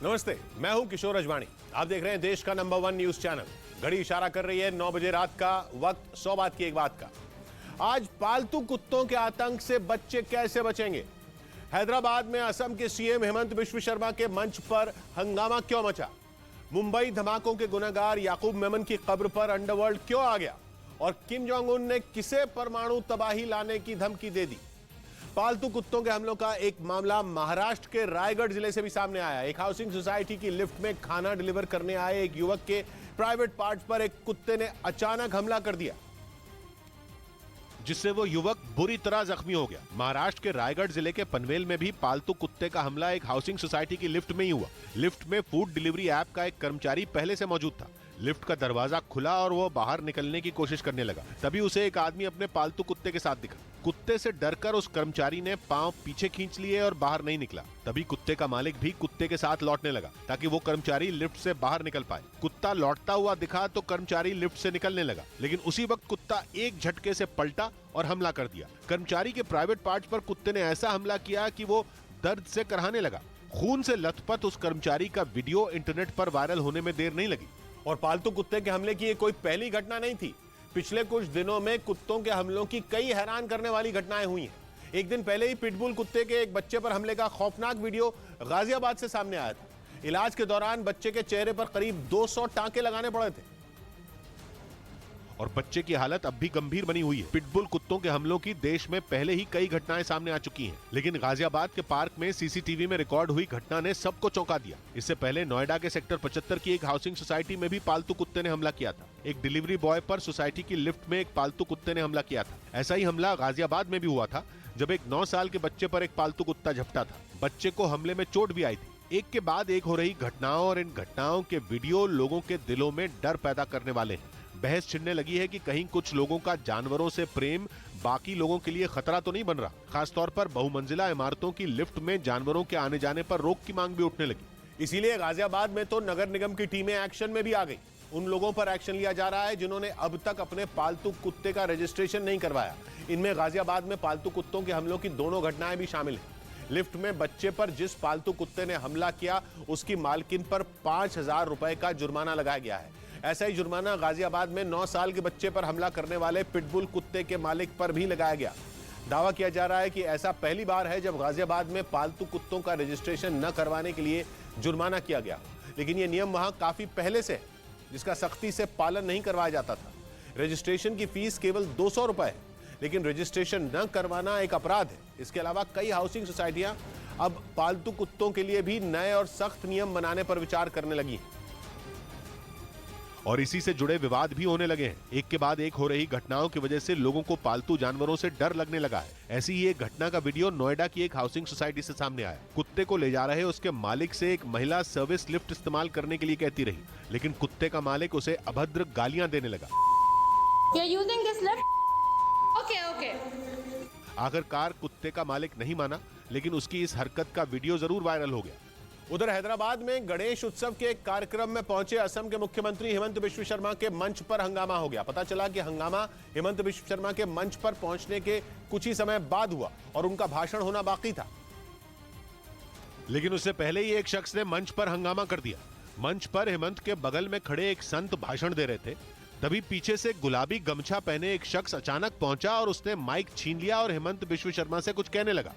नमस्ते, मैं हूं किशोर अजवाणी। आप देख रहे हैं देश का नंबर 1 न्यूज चैनल। घड़ी इशारा कर रही है 9 बजे रात का वक्त। 100 बात की एक बात का। आज पालतू कुत्तों के आतंक से बच्चे कैसे बचेंगे? हैदराबाद में असम के सीएम हेमंत बिश्व शर्मा के मंच पर हंगामा क्यों मचा? मुंबई धमाकों के गुनहगार याकूब मेमन की कब्र पर अंडरवर्ल्ड क्यों आ गया? और किम जोंग उन ने किसे परमाणु तबाही लाने की धमकी दे दी? पालतू कुत्तों के हमलों का एक मामला महाराष्ट्र के रायगढ़ जिले से भी सामने आया। एक हाउसिंग सोसाइटी की लिफ्ट में खाना डिलीवर करने आए एक युवक के प्राइवेट पार्ट्स पर एक कुत्ते ने अचानक हमला कर दिया, जिससे वो युवक बुरी तरह जख्मी हो गया। महाराष्ट्र के रायगढ़ जिले के पनवेल में भी पालतू कुत्ते का हमला एक हाउसिंग सोसाइटी की लिफ्ट में ही हुआ। लिफ्ट में फूड डिलीवरी ऐप का एक कर्मचारी पहले से मौजूद था। लिफ्ट का दरवाजा खुला और वो बाहर निकलने की कोशिश करने लगा। तभी उसे एक आदमी अपने पालतू कुत्ते के साथ दिखा। कुत्ते से डरकर उस कर्मचारी ने पांव पीछे खींच लिए और बाहर नहीं निकला। तभी कुत्ते का मालिक भी कुत्ते के साथ लौटने लगा ताकि वो कर्मचारी लिफ्ट से बाहर निकल पाए। कुत्ता लौटता हुआ दिखा तो कर्मचारी लिफ्ट से निकलने लगा, लेकिन उसी वक्त कुत्ता एक झटके से पलटा और हमला कर दिया। कर्मचारी के प्राइवेट पार्ट्स पर कुत्ते ने ऐसा हमला किया कि वो दर्द से कराहने लगा। खून से लथपथ उस कर्मचारी का वीडियो इंटरनेट पर वायरल होने में देर नहीं लगी। और पालतू कुत्ते के हमले की ये कोई पहली घटना नहीं थी। पिछले कुछ दिनों में कुत्तों के हमलों की कई हैरान करने वाली घटनाएं हुई हैं। एक दिन पहले ही पिटबुल कुत्ते के एक बच्चे पर हमले का खौफनाक वीडियो गाजियाबाद से सामने आया था। इलाज के दौरान बच्चे के चेहरे पर करीब 200 टांके लगाने पड़े थे और बच्चे की हालत अब भी गंभीर बनी हुई है। पिटबुल कुत्तों के हमलों की देश में पहले ही कई घटनाएं सामने आ चुकी हैं, लेकिन गाजियाबाद के पार्क में सीसीटीवी में रिकॉर्ड हुई घटना ने सबको चौंका दिया। इससे पहले नोएडा के सेक्टर 75 की एक हाउसिंग सोसाइटी में भी पालतू कुत्ते ने हमला किया था। एक डिलीवरी बॉय पर सोसाइटी की लिफ्ट में एक पालतू कुत्ते ने हमला किया था। ऐसा ही हमला गाजियाबाद में भी हुआ था, जब एक 9 साल के बच्चे पर एक पालतू कुत्ता झपटा था। बच्चे को हमले में चोट भी आई थी। एक के बाद एक हो रही घटनाओं और इन घटनाओं के वीडियो लोगों के दिलों में डर पैदा करने वाले हैं। बहस छिड़ने लगी है कि कहीं कुछ लोगों का जानवरों से प्रेम बाकी लोगों के लिए खतरा तो नहीं बन रहा। खासतौर पर बहुमंजिला इमारतों की लिफ्ट में जानवरों के आने जाने पर रोक की मांग भी उठने लगी। इसीलिए गाजियाबाद में तो नगर निगम की टीमें एक्शन में भी आ गई। उन लोगों पर एक्शन लिया जा रहा है जिन्होंने अब तक अपने पालतू कुत्ते का रजिस्ट्रेशन नहीं करवाया। इनमें गाजियाबाद में पालतू कुत्तों के हमलों की दोनों घटनाएं भी शामिल हैं। लिफ्ट में बच्चे पर जिस पालतू कुत्ते ने हमला किया, उसकी मालकिन पर 5000 रुपए का जुर्माना लगाया गया है। ऐसा ही जुर्माना गाजियाबाद में 9 साल के बच्चे पर हमला करने वाले पिटबुल कुत्ते के मालिक पर भी लगाया गया। दावा किया जा रहा है कि ऐसा पहली बार है जब गाजियाबाद में पालतू कुत्तों का रजिस्ट्रेशन न करवाने के लिए जुर्माना किया गया। लेकिन यह नियम वहां काफी पहले से है, जिसका सख्ती से पालन नहीं करवाया जाता था। रजिस्ट्रेशन की फीस केवल 200 रुपए है, लेकिन रजिस्ट्रेशन न करवाना एक अपराध है। इसके अलावा कई हाउसिंग सोसाइटियां अब पालतू कुत्तों के लिए भी नए और सख्त नियम बनाने पर विचार करने लगी हैं। और इसी से जुड़े विवाद भी होने लगे हैं। एक के बाद एक हो रही घटनाओं की वजह से लोगों को पालतू जानवरों से डर लगने लगा है। ऐसी ही एक घटना का वीडियो नोएडा की एक हाउसिंग सोसाइटी से सामने आया। कुत्ते को ले जा रहे उसके मालिक से एक महिला सर्विस लिफ्ट इस्तेमाल करने के लिए कहती रही, लेकिन कुत्ते का मालिक उसे अभद्र गालियां देने लगा। आखिरकार कुत्ते का मालिक नहीं माना, लेकिन उसकी इस हरकत का वीडियो जरूर वायरल हो गया। उधर हैदराबाद में गणेश उत्सव के एक कार्यक्रम में पहुंचे असम के मुख्यमंत्री हेमंत बिश्व शर्मा के मंच पर हंगामा हो गया। पता चला कि हंगामा हेमंत बिश्व शर्मा के मंच पर पहुंचने के कुछ ही समय बाद हुआ और उनका भाषण होना बाकी था। लेकिन उससे पहले ही एक शख्स ने मंच पर हंगामा कर दिया। मंच पर हेमंत के बगल में खड़े एक संत भाषण दे रहे थे। तभी पीछे से गुलाबी गमछा पहने एक शख्स अचानक पहुंचा और उसने माइक छीन लिया और हेमंत बिश्व शर्मा से कुछ कहने लगा।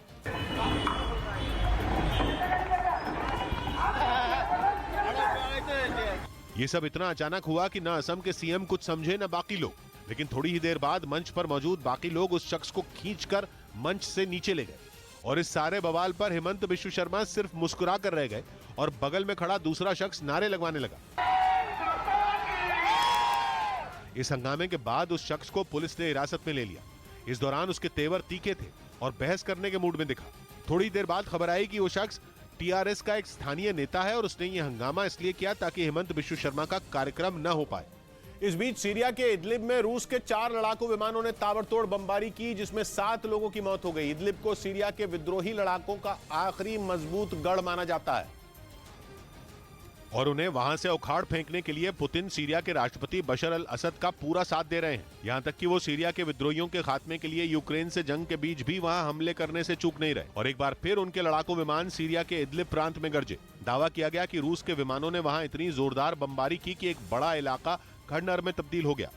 ये सब इतना अचानक हुआ कि न असम के सीएम कुछ समझे न बाकी लोग। लेकिन थोड़ी ही देर बाद मंच पर मौजूद बाकी लोग उस शख्स को खींचकर मंच से नीचे ले गए और इस सारे बवाल पर हेमंत बिश्व शर्मा सिर्फ मुस्कुरा कर रह गए और बगल में खड़ा दूसरा शख्स नारे लगवाने लगा। इस हंगामे के बाद उस शख्स को पुलिस ने हिरासत में ले लिया। इस दौरान उसके तेवर तीखे थे और बहस करने के मूड में दिखा। थोड़ी देर बाद खबर आई कि वो शख्स टीआरएस का एक स्थानीय नेता है और उसने ये हंगामा इसलिए किया ताकि हेमंत बिश्व शर्मा का कार्यक्रम न हो पाए। इस बीच सीरिया के इदलिब में रूस के 4 लड़ाकू विमानों ने ताबड़तोड़ बमबारी की, जिसमें 7 लोगों की मौत हो गई। इदलिब को सीरिया के विद्रोही लड़ाकों का आखिरी मजबूत गढ़ माना जाता है और उन्हें वहां से उखाड़ फेंकने के लिए पुतिन सीरिया के राष्ट्रपति बशर अल असद का पूरा साथ दे रहे हैं। यहाँ तक कि वो सीरिया के विद्रोहियों के खात्मे के लिए यूक्रेन से जंग के बीच भी वहां हमले करने से चूक नहीं रहे। और एक बार फिर उनके लड़ाकू विमान सीरिया के इदलिब प्रांत में गरजे। दावा किया गया कि रूस के विमानों ने वहां इतनी जोरदार बमबारी की कि एक बड़ा इलाका खंडहर में तब्दील हो गया।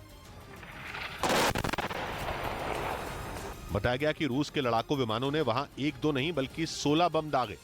बताया गया कि रूस के लड़ाकू विमानों ने वहां 1-2 नहीं बल्कि 16 बम दागे।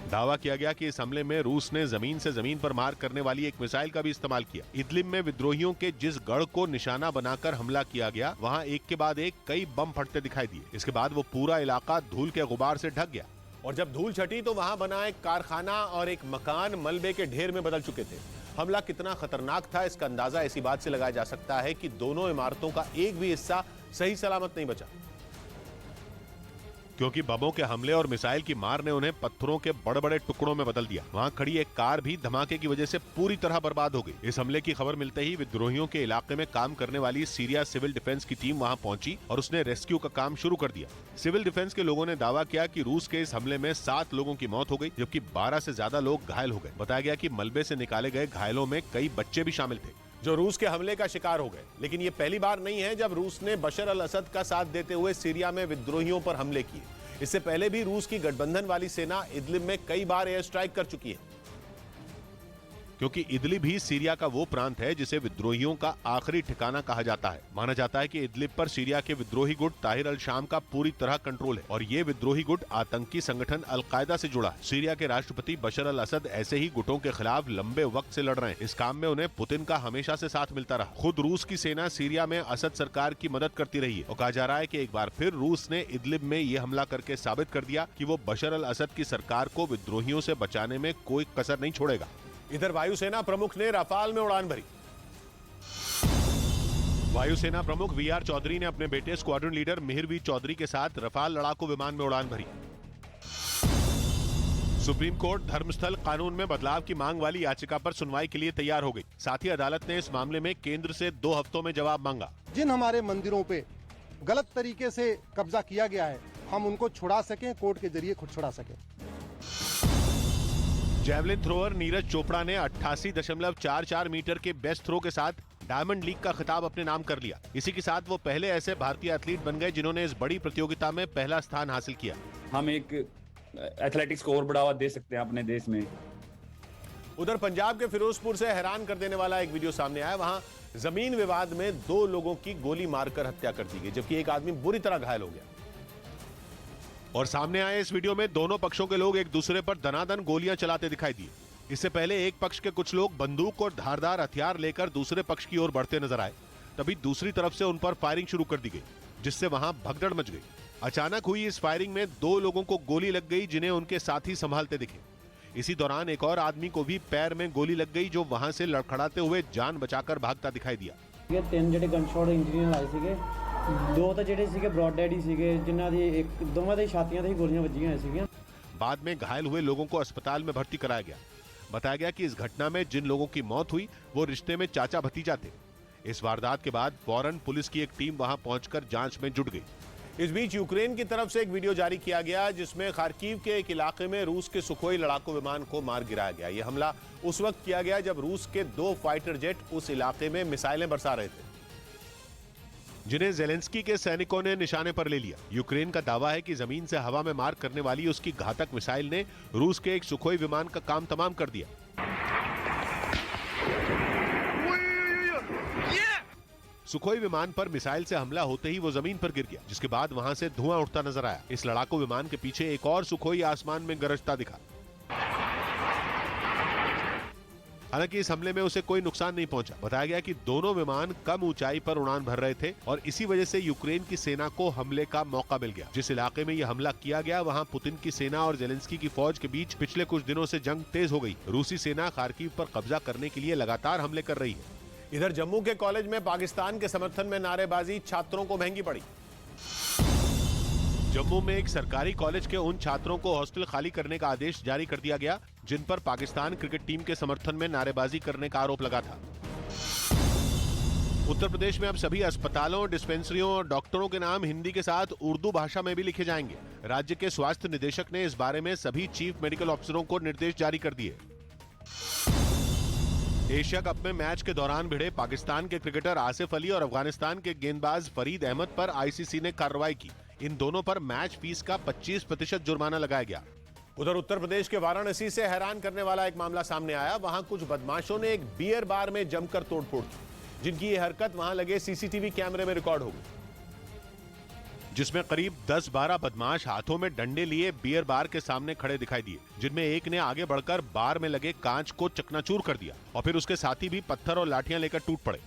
दावा किया गया कि इस हमले में रूस ने जमीन से जमीन पर मार करने वाली एक मिसाइल का भी इस्तेमाल किया। इदलिब में विद्रोहियों के जिस गढ़ को निशाना बनाकर हमला किया गया, वहां एक के बाद एक कई बम फटते दिखाई दिए। इसके बाद वो पूरा इलाका धूल के गुबार से ढक गया और जब धूल छटी तो वहां बना एक कारखाना और एक मकान मलबे के ढेर में बदल चुके थे। हमला कितना खतरनाक था इसका अंदाजा इसी बात से लगाया जा सकता है कि दोनों इमारतों का एक भी हिस्सा सही सलामत नहीं बचा, क्योंकि बमों के हमले और मिसाइल की मार ने उन्हें पत्थरों के बड़े बड़े टुकड़ों में बदल दिया। वहां खड़ी एक कार भी धमाके की वजह से पूरी तरह बर्बाद हो गई। इस हमले की खबर मिलते ही विद्रोहियों के इलाके में काम करने वाली सीरिया सिविल डिफेंस की टीम वहां पहुंची और उसने रेस्क्यू का काम शुरू कर दिया। सिविल डिफेंस के लोगों ने दावा किया कि रूस के इस हमले में 7 लोगों की मौत हो गई, जबकि 12 से ज्यादा लोग घायल हो गए। बताया गया कि मलबे से निकाले गए घायलों में कई बच्चे भी शामिल थे जो रूस के हमले का शिकार हो गए। लेकिन ये पहली बार नहीं है जब रूस ने बशर अल असद का साथ देते हुए सीरिया में विद्रोहियों पर हमले किए। इससे पहले भी रूस की गठबंधन वाली सेना इदलिब में कई बार एयर स्ट्राइक कर चुकी है, क्योंकि इदलिब ही सीरिया का वो प्रांत है जिसे विद्रोहियों का आखिरी ठिकाना कहा जाता है। माना जाता है कि इदलिब पर सीरिया के विद्रोही गुट ताहिर अल शाम का पूरी तरह कंट्रोल है और ये विद्रोही गुट आतंकी संगठन अल कायदा से जुड़ा है। सीरिया के राष्ट्रपति बशर अल असद ऐसे ही गुटों के खिलाफ लंबे वक्त से लड़ रहे हैं। इस काम में उन्हें पुतिन का हमेशा से साथ मिलता रहा। खुद रूस की सेना सीरिया में असद सरकार की मदद करती रही है और कहा जा रहा है कि एक बार फिर रूस ने इदलिब में ये हमला करके साबित कर दिया कि वो बशर अल असद की सरकार को विद्रोहियों से बचाने में कोई कसर नहीं छोड़ेगा। इधर वायुसेना प्रमुख ने रफाल में उड़ान भरी। वायुसेना प्रमुख वीआर चौधरी ने अपने बेटे स्क्वाड्रन लीडर मिहिर चौधरी के साथ रफाल लड़ाकू विमान में उड़ान भरी। सुप्रीम कोर्ट धर्मस्थल कानून में बदलाव की मांग वाली याचिका पर सुनवाई के लिए तैयार हो गई। साथ ही अदालत ने इस मामले में केंद्र से 2 हफ्तों में जवाब मांगा। जिन हमारे मंदिरों पे गलत तरीके से कब्जा किया गया है, हम उनको छुड़ा सकें, कोर्ट के जरिए खुद छुड़ा सकें। जैवलिन थ्रोअर नीरज चोपड़ा ने 88.44 मीटर के बेस्ट थ्रो के साथ डायमंड लीग का खिताब अपने नाम कर लिया। इसी के साथ वो पहले ऐसे भारतीय एथलीट बन गए जिन्होंने इस बड़ी प्रतियोगिता में पहला स्थान हासिल किया। हम एक एथलेटिक्स को और बढ़ावा दे सकते हैं अपने देश में। उधर पंजाब के फिरोजपुर से हैरान कर देने वाला एक वीडियो सामने आया। वहां जमीन विवाद में 2 लोगों की गोली मारकर हत्या कर दी गई, जबकि एक आदमी बुरी तरह घायल हो गया। और सामने आए इस वीडियो में दोनों पक्षों के लोग एक दूसरे पर दनादन गोलियां चलाते दिखाई दिए। इससे पहले एक पक्ष के कुछ लोग बंदूक और धारदार हथियार लेकर दूसरे पक्ष की ओर बढ़ते नजर आए। तभी दूसरी तरफ से उन पर फायरिंग शुरू कर दी गई, जिससे वहां भगदड़ मच गई। अचानक हुई इस फायरिंग में 2 लोगों को गोली लग गई, जिन्हें उनके साथी संभालते दिखे। इसी दौरान एक और आदमी को भी पैर में गोली लग गई, जो वहां से लड़खड़ाते हुए जान बचाकर भागता दिखाई दिया। 3 ਜਿਹੜੇ ਗਨਸ਼ਾਟ ਇੰਜਰੀਆਂ ਆਏ ਸੀਗੇ, 2 ਤਾਂ ਜਿਹੜੇ ਸੀਗੇ ਬ੍ਰੌਡ ਡੈਡ ਹੀ ਸੀਗੇ, ਜਿਨ੍ਹਾਂ ਦੀ ਦੋਵਾਂ ਦੇ ਛਾਤੀਆਂ ਤੇ ਹੀ ਗੋਲੀਆਂ ਵੱਜੀਆਂ ਹੋਈਆਂ ਸੀਗੀਆਂ। बाद में घायल हुए लोगों को अस्पताल में भर्ती कराया गया। बताया गया कि इस घटना में जिन लोगों की मौत हुई वो रिश्ते में चाचा भतीजा थे। इस वारदात के बाद फौरन पुलिस की एक टीम वहां पहुंचकर जांच में जुट गई। इस बीच यूक्रेन की तरफ से एक वीडियो जारी किया गया, जिसमें खार्किव के एक इलाके में रूस के सुखोई लड़ाकू विमान को मार गिराया गया। यह हमला उस वक्त किया गया जब रूस के 2 फाइटर जेट उस इलाके में मिसाइलें बरसा रहे थे, जिन्हें जेलेंस्की के सैनिकों ने निशाने पर ले लिया। यूक्रेन का दावा है कि जमीन से हवा में मार करने वाली उसकी घातक मिसाइल ने रूस के एक सुखोई विमान का काम तमाम कर दिया। सुखोई विमान पर मिसाइल से हमला होते ही वो जमीन पर गिर गया, जिसके बाद वहां से धुआं उठता नजर आया। इस लड़ाकू विमान के पीछे एक और सुखोई आसमान में गरजता दिखा। हालांकि इस हमले में उसे कोई नुकसान नहीं पहुंचा। बताया गया कि दोनों विमान कम ऊंचाई पर उड़ान भर रहे थे और इसी वजह से यूक्रेन की सेना को हमले का मौका मिल गया। जिस इलाके में यह हमला किया गया, वहां पुतिन की सेना और जेलेंस्की की फौज के बीच पिछले कुछ दिनों से जंग तेज हो गई। रूसी सेना खार्किव पर कब्जा करने के लिए लगातार हमले कर रही है। इधर जम्मू के कॉलेज में पाकिस्तान के समर्थन में नारेबाजी छात्रों को महंगी पड़ी। जम्मू में एक सरकारी कॉलेज के उन छात्रों को हॉस्टल खाली करने का आदेश जारी कर दिया गया जिन पर पाकिस्तान क्रिकेट टीम के समर्थन में नारेबाजी करने का आरोप लगा था। उत्तर प्रदेश में अब सभी अस्पतालों, डिस्पेंसरियों और डॉक्टरों के नाम हिंदी के साथ उर्दू भाषा में भी लिखे जाएंगे। राज्य के स्वास्थ्य निदेशक ने इस बारे में सभी चीफ मेडिकल ऑफिसरों को निर्देश जारी कर दिए। एशिया कप में मैच के दौरान भिड़े पाकिस्तान के क्रिकेटर आसिफ अली और अफगानिस्तान के गेंदबाज फरीद अहमद पर आईसीसी ने कार्रवाई की। इन दोनों पर मैच फीस का 25% जुर्माना लगाया गया। उधर उत्तर प्रदेश के वाराणसी से हैरान करने वाला एक मामला सामने आया। वहां कुछ बदमाशों ने एक बियर बार में जमकर तोड़फोड़ की, जिनकी ये हरकत वहां लगे सीसीटीवी कैमरे में रिकॉर्ड हो गई, जिसमें करीब 10-12 बदमाश हाथों में डंडे लिए बियर बार के सामने खड़े दिखाई दिए, जिनमें एक ने आगे बढ़कर बार में लगे कांच को चकनाचूर कर दिया और फिर उसके साथी भी पत्थर और लाठियां लेकर टूट पड़े।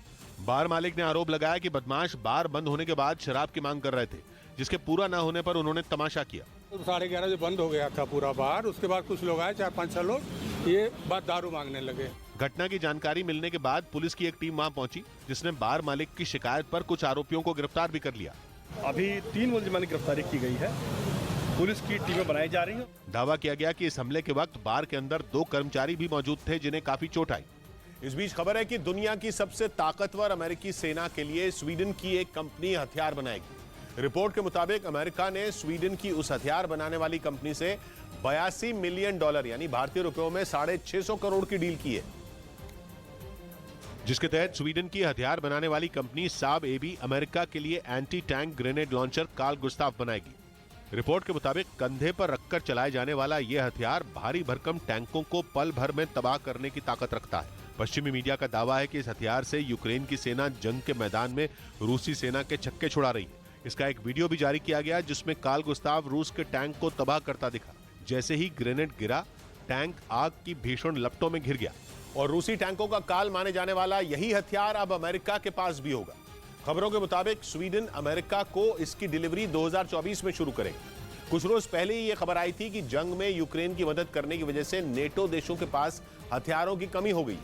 बार मालिक ने आरोप लगाया कि बदमाश बार बंद होने के बाद शराब की मांग कर रहे थे, जिसके पूरा न होने पर उन्होंने तमाशा किया। 11:30 बजे बंद हो गया था पूरा बार। उसके बाद कुछ लोग आए, 4-5 लोग, ये बात दारू मांगने लगे। घटना की जानकारी मिलने के बाद पुलिस की एक टीम वहां पहुंची, जिसने बार मालिक की शिकायत पर कुछ आरोपियों को गिरफ्तार भी कर लिया। अभी 3 मुलजिमान की गिरफ्तारी की गई है। पुलिस की टीमें बनाई जा रही हैं। दावा किया गया कि इस हमले के वक्त बार के अंदर 2 कर्मचारी भी मौजूद थे, जिन्हें काफी चोट आई। इस बीच खबर है कि दुनिया की सबसे ताकतवर अमेरिकी सेना के लिए स्वीडन की एक कंपनी हथियार बनाएगी। रिपोर्ट के मुताबिक अमेरिका ने स्वीडन की उस हथियार बनाने वाली कंपनी से $82 मिलियन यानी भारतीय रुपयों में 650 करोड़ की डील की है, जिसके तहत स्वीडन की हथियार बनाने वाली कंपनी साब एबी अमेरिका के लिए anti tank grenade launcher Carl Gustaf बनाएगी। रिपोर्ट के मुताबिक कंधे पर रखकर चलाए जाने वाला यह हथियार भारी भरकम टैंकों को पल भर में तबाह करने की ताकत रखता है। पश्चिमी मीडिया का दावा है कि इस हथियार से यूक्रेन की सेना जंग के मैदान में रूसी सेना के छक्के छुड़ा रही है। इसका एक वीडियो भी जारी किया गया, जिसमें कार्ल गुस्ताव रूस के टैंक को तबाह करता दिखा। जैसे ही ग्रेनेड गिरा, टैंक आग की भीषण लपटों में घिर गया और रूसी टैंकों का काल माने जाने वाला यही हथियार अब अमेरिका के पास भी होगा। खबरों के मुताबिक स्वीडन अमेरिका को इसकी डिलीवरी 2024 में शुरू करेगा। कुछ रोज पहले ही यह खबर आई थी कि जंग में यूक्रेन की मदद करने की वजह से नेटो देशों के पास हथियारों की कमी हो गई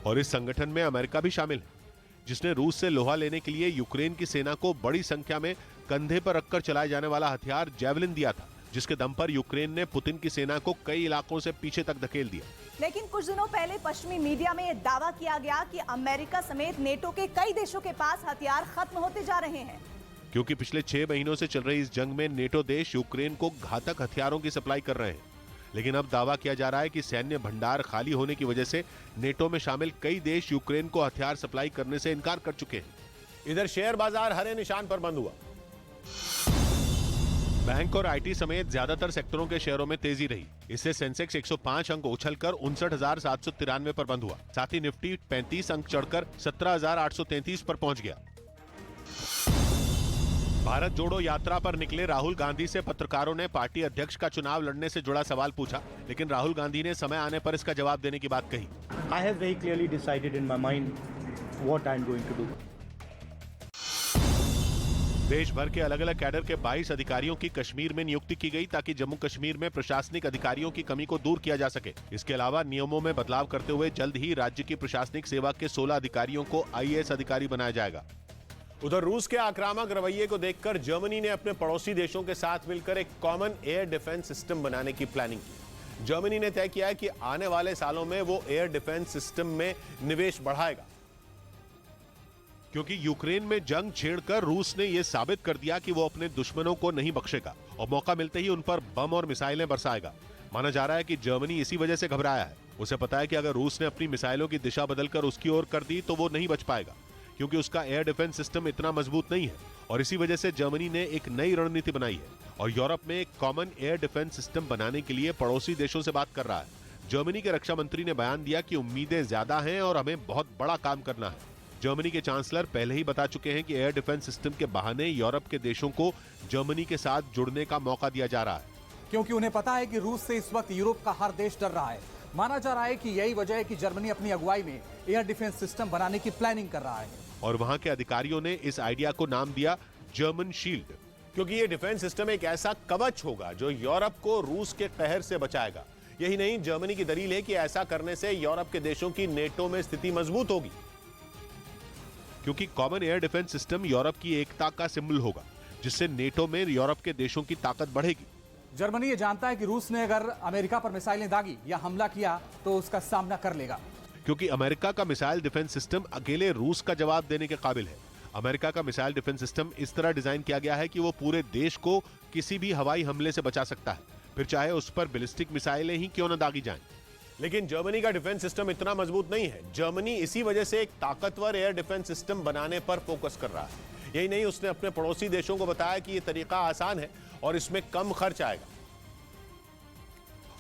और इस संगठन में अमेरिका भी शामिल है, जिसने रूस से लोहा लेने के लिए यूक्रेन की सेना को बड़ी संख्या में कंधे पर रखकर चलाए जाने वाला हथियार जैवलिन दिया था, जिसके दम पर यूक्रेन ने पुतिन की सेना को कई इलाकों से पीछे तक धकेल दिया। लेकिन कुछ दिनों पहले पश्चिमी मीडिया में यह दावा किया गया कि अमेरिका समेत नेटो के कई देशों के पास हथियार खत्म होते जा रहे हैं, क्योंकि पिछले 6 महीनों से चल रही इस जंग में नेटो देश यूक्रेन को घातक हथियारों की सप्लाई कर रहे हैं। लेकिन अब दावा किया जा रहा है कि सैन्य भंडार खाली होने की वजह से नेटो में शामिल कई देश यूक्रेन को हथियार सप्लाई करने से इनकार कर चुके हैं। इधर शेयर बाजार हरे निशान पर बंद हुआ। बैंक और आईटी समेत ज्यादातर सेक्टरों के शेयरों में तेजी रही। इससे सेंसेक्स 105 अंक उछलकर 59,793 पर बंद हुआ। साथ ही निफ्टी 35 अंक चढ़कर 17,833 पर पहुंच गया। भारत जोड़ो यात्रा पर निकले राहुल गांधी से पत्रकारों ने पार्टी अध्यक्ष का चुनाव लड़ने से जुड़ा सवाल पूछा, लेकिन राहुल गांधी ने समय आने पर इसका जवाब देने की बात कही। I have very clearly decided in my mind what I'm going to do. देश भर के अलग अलग कैडर के 22 अधिकारियों की कश्मीर में नियुक्ति की गई, ताकि जम्मू कश्मीर में प्रशासनिक अधिकारियों की कमी को दूर किया जा सके। इसके अलावा नियमों में बदलाव करते हुए जल्द ही राज्य की प्रशासनिक सेवा के 16 अधिकारियों को IAS अधिकारी बनाया जाएगा। उधर रूस के आक्रामक रवैये को देखकर जर्मनी ने अपने पड़ोसी देशों के साथ मिलकर एक कॉमन एयर डिफेंस सिस्टम बनाने की प्लानिंग की। जर्मनी ने तय किया है कि आने वाले सालों में वो एयर डिफेंस सिस्टम में निवेश बढ़ाएगा, क्योंकि यूक्रेन में जंग छेड़कर रूस ने यह साबित कर दिया कि वो अपने दुश्मनों को नहीं बख्शेगा और मौका मिलते ही उन पर बम और मिसाइलें बरसाएगा। माना जा रहा है कि जर्मनी इसी वजह से घबराया है। उसे पता है कि अगर रूस ने अपनी मिसाइलों की दिशा बदलकर उसकी ओर कर दी तो वो नहीं बच पाएगा, क्योंकि उसका एयर डिफेंस सिस्टम इतना मजबूत नहीं है। और इसी वजह से जर्मनी ने एक नई रणनीति बनाई है और यूरोप में एक कॉमन एयर डिफेंस सिस्टम बनाने के लिए पड़ोसी देशों से बात कर रहा है। जर्मनी के रक्षा मंत्री ने बयान दिया कि उम्मीदें ज्यादा हैं और हमें बहुत बड़ा काम करना है। जर्मनी के चांसलर पहले ही बता चुके हैं कि एयर डिफेंस सिस्टम के बहाने यूरोप के देशों को जर्मनी के साथ जुड़ने का मौका दिया जा रहा है, क्योंकि उन्हें पता है कि रूस से इस वक्त यूरोप का हर देश डर रहा है। माना जा रहा है कि यही वजह है कि जर्मनी अपनी अगुवाई में एयर डिफेंस सिस्टम बनाने की प्लानिंग कर रहा है। और वहां के अधिकारियों ने इस आइडिया को नाम दिया जर्मन शील्ड, क्योंकि ये डिफेंस सिस्टम एक ऐसा कवच होगा जो यूरोप को रूस के कहर से बचाएगा। यही नहीं, जर्मनी की दलील है कि ऐसा करने से यूरोप के देशों की नेटो में स्थिति मजबूत होगी, क्योंकि common air defence system Europe की एकता का सिंबल होगा, जिससे नेटो में यूरोप के देशों की ताकत बढ़ेगी। जर्मनी ये जानता है कि रूस ने अगर अमेरिका पर मिसाइलें दागी या हमला किया तो उसका सामना कर लेगा। क्योंकि अमेरिका का मिसाइल डिफेंस सिस्टम अकेले रूस का जवाब देने के काबिल है। अमेरिका का मिसाइल डिफेंस सिस्टम इस तरह डिजाइन किया गया है कि वो पूरे देश को किसी भी हवाई हमले से बचा सकता है, फिर चाहे उस पर बैलिस्टिक मिसाइलें ही क्यों न दागी जाएं। लेकिन जर्मनी का डिफेंस सिस्टम इतना मजबूत नहीं है। जर्मनी इसी वजह से एक ताकतवर एयर डिफेंस सिस्टम बनाने पर फोकस कर रहा है। यही नहीं, उसने अपने पड़ोसी देशों को बताया कि यह तरीका आसान है और इसमें कम खर्च आएगा।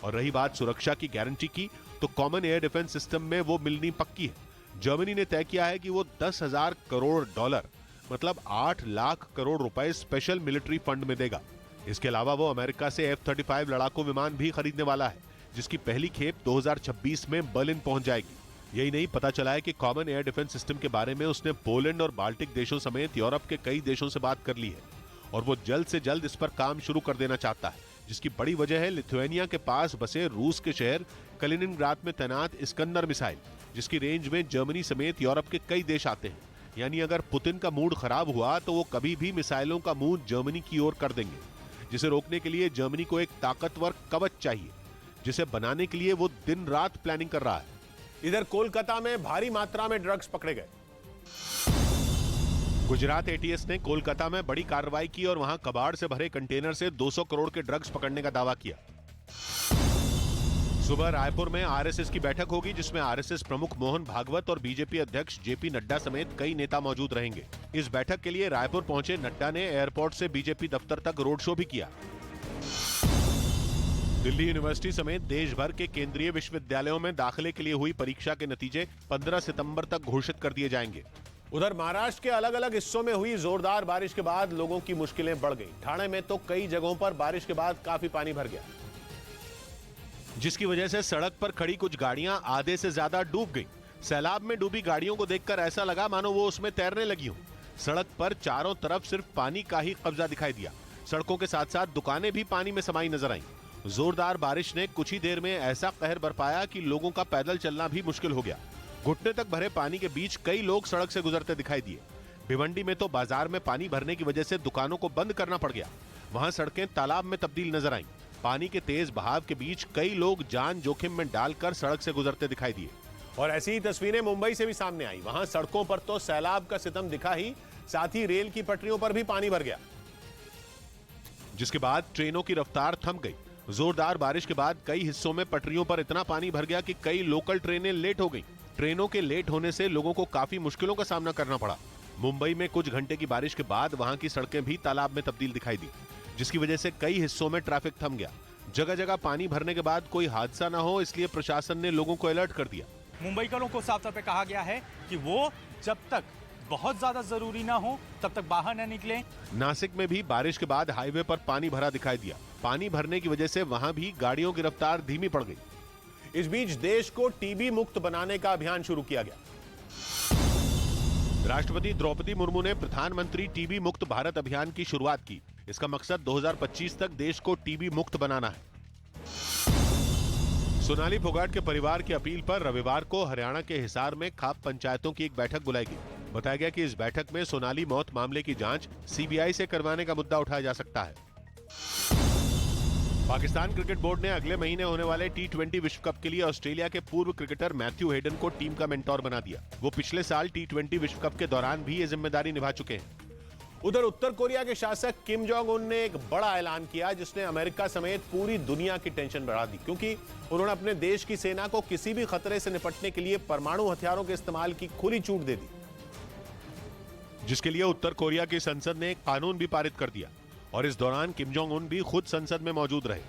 और रही बात सुरक्षा की गारंटी की, तो कॉमन एयर डिफेंस सिस्टम में वो मिलनी पक्की है। जर्मनी ने तय किया है कि वो 10,000 करोड़ डॉलर मतलब 8 लाख करोड़ रुपए स्पेशल मिलिट्री फंड में देगा। इसके अलावा वो अमेरिका से F-35 लड़ाकू विमान भी खरीदने वाला है, जिसकी पहली खेप 2026 में बर्लिन पहुंच जाएगी। यही नहीं, पता चला है कि कॉमन एयर डिफेंस सिस्टम के बारे में उसने पोलैंड और बाल्टिक देशों समेत यूरोप के कई देशों से बात कर ली है और वो जल्द से जल्द इस पर काम शुरू कर देना चाहता है, जिसकी बड़ी वजह है लिथुआनिया के पास बसे रूस के शहर कलिनिनग्राद में तैनात इस्कंदर मिसाइल, जिसकी रेंज में जर्मनी समेत यूरोप के कई देश आते हैं। यानी अगर पुतिन का मूड खराब हुआ तो वो कभी भी मिसाइलों का मुंह जर्मनी की ओर कर देंगे, जिसे रोकने के लिए जर्मनी को एक ताकतवर कवच चाहिए, जिसे बनाने के लिए वो दिन रात प्लानिंग कर रहा है। इधर कोलकाता में भारी मात्रा में ड्रग्स पकड़े गए। गुजरात एटीएस ने कोलकाता में बड़ी कार्रवाई की और वहां कबाड़ से भरे कंटेनर से 200 करोड़ के ड्रग्स पकड़ने का दावा किया। सुबह रायपुर में आरएसएस की बैठक होगी, जिसमें आरएसएस प्रमुख मोहन भागवत और बीजेपी अध्यक्ष जेपी नड्डा समेत कई नेता मौजूद रहेंगे। इस बैठक के लिए रायपुर पहुंचे नड्डा ने एयरपोर्ट से बीजेपी दफ्तर तक रोड शो भी किया। दिल्ली यूनिवर्सिटी समेत देश भर के केंद्रीय विश्वविद्यालयों में दाखिले के लिए हुई परीक्षा के नतीजे 15 सितंबर तक घोषित कर दिए जाएंगे। उधर महाराष्ट्र के अलग अलग हिस्सों में हुई जोरदार बारिश के बाद लोगों की मुश्किलें बढ़ गई। ठाणे में तो कई जगहों पर बारिश के बाद काफी पानी भर गया, जिसकी वजह से सड़क पर खड़ी कुछ गाड़ियां आधे से ज्यादा डूब गईं। सैलाब में डूबी गाड़ियों को देखकर ऐसा लगा मानो वो उसमें तैरने लगी हों। सड़क पर चारों तरफ सिर्फ पानी का ही कब्जा दिखाई दिया। सड़कों के साथ साथ दुकानें भी पानी में समाई नजर आईं। जोरदार बारिश ने कुछ ही देर में ऐसा कहर बरपाया कि लोगों का पैदल चलना भी मुश्किल हो गया। घुटने तक भरे पानी के बीच कई लोग सड़क से गुजरते दिखाई दिए। भिवंडी में तो बाजार में पानी भरने की वजह से दुकानों को बंद करना पड़ गया। वहां सड़कें तालाब में तब्दील नजर आईं। पानी के तेज बहाव के बीच कई लोग जान जोखिम में डालकर सड़क से गुजरते दिखाई दिए। और ऐसी ही तस्वीरें मुंबई से भी सामने आई। वहां सड़कों पर तो सैलाब का सितम दिखा ही, साथ ही रेल की पटरियों पर भी पानी भर गया, जिसके बाद ट्रेनों की रफ्तार थम गई। जोरदार बारिश के बाद कई हिस्सों में पटरियों पर इतना पानी भर गया कि कई लोकल ट्रेनें लेट हो गईं। ट्रेनों के लेट होने से लोगों को काफी मुश्किलों का सामना करना पड़ा। मुंबई में कुछ घंटे की बारिश के बाद वहां की सड़कें भी तालाब में तब्दील दिखाई दी, जिसकी वजह से कई हिस्सों में ट्रैफिक थम गया। जगह जगह पानी भरने के बाद कोई हादसा न हो, इसलिए प्रशासन ने लोगों को अलर्ट कर दिया। मुंबई वालों को साफ तौर पे कहा गया है कि वो जब तक बहुत ज्यादा जरूरी ना हो तब तक बाहर न निकलें। नासिक में भी बारिश के बाद हाईवे पर पानी भरा दिखाई दिया। पानी भरने की वजह से वहां भी गाड़ियों की रफ्तार धीमी पड़ गई। इस बीच देश को टीबी मुक्त बनाने का अभियान शुरू किया गया। राष्ट्रपति द्रौपदी मुर्मू ने प्रधानमंत्री टीबी मुक्त भारत अभियान की शुरुआत की। इसका मकसद 2025 तक देश को टीबी मुक्त बनाना है। सोनाली फोगाट के परिवार की अपील पर रविवार को हरियाणा के हिसार में खाप पंचायतों की एक बैठक बुलाई गई। बताया गया कि इस बैठक में सोनाली मौत मामले की जांच सीबीआई से करवाने का मुद्दा उठाया जा सकता है। पाकिस्तान क्रिकेट बोर्ड ने अगले महीने होने वाले T20 विश्व कप के लिए ऑस्ट्रेलिया के पूर्व क्रिकेटर मैथ्यू हेडन को टीम का मेंटोर बना दिया। वो पिछले साल T20 विश्व कप के दौरान भी ये जिम्मेदारी निभा चुके हैं। उधर उत्तर कोरिया के शासक किम जोंग उन ने एक बड़ा ऐलान किया, जिसने अमेरिका समेत पूरी दुनिया की टेंशन बढ़ा दी, क्योंकि उन्होंने अपने देश की सेना को किसी भी खतरे से निपटने के लिए परमाणु हथियारों के इस्तेमाल की खुली छूट दे दी, जिसके लिए उत्तर कोरिया की संसद ने एक कानून भी पारित कर दिया। और इस दौरान किम जोंग उन भी खुद संसद में मौजूद रहे।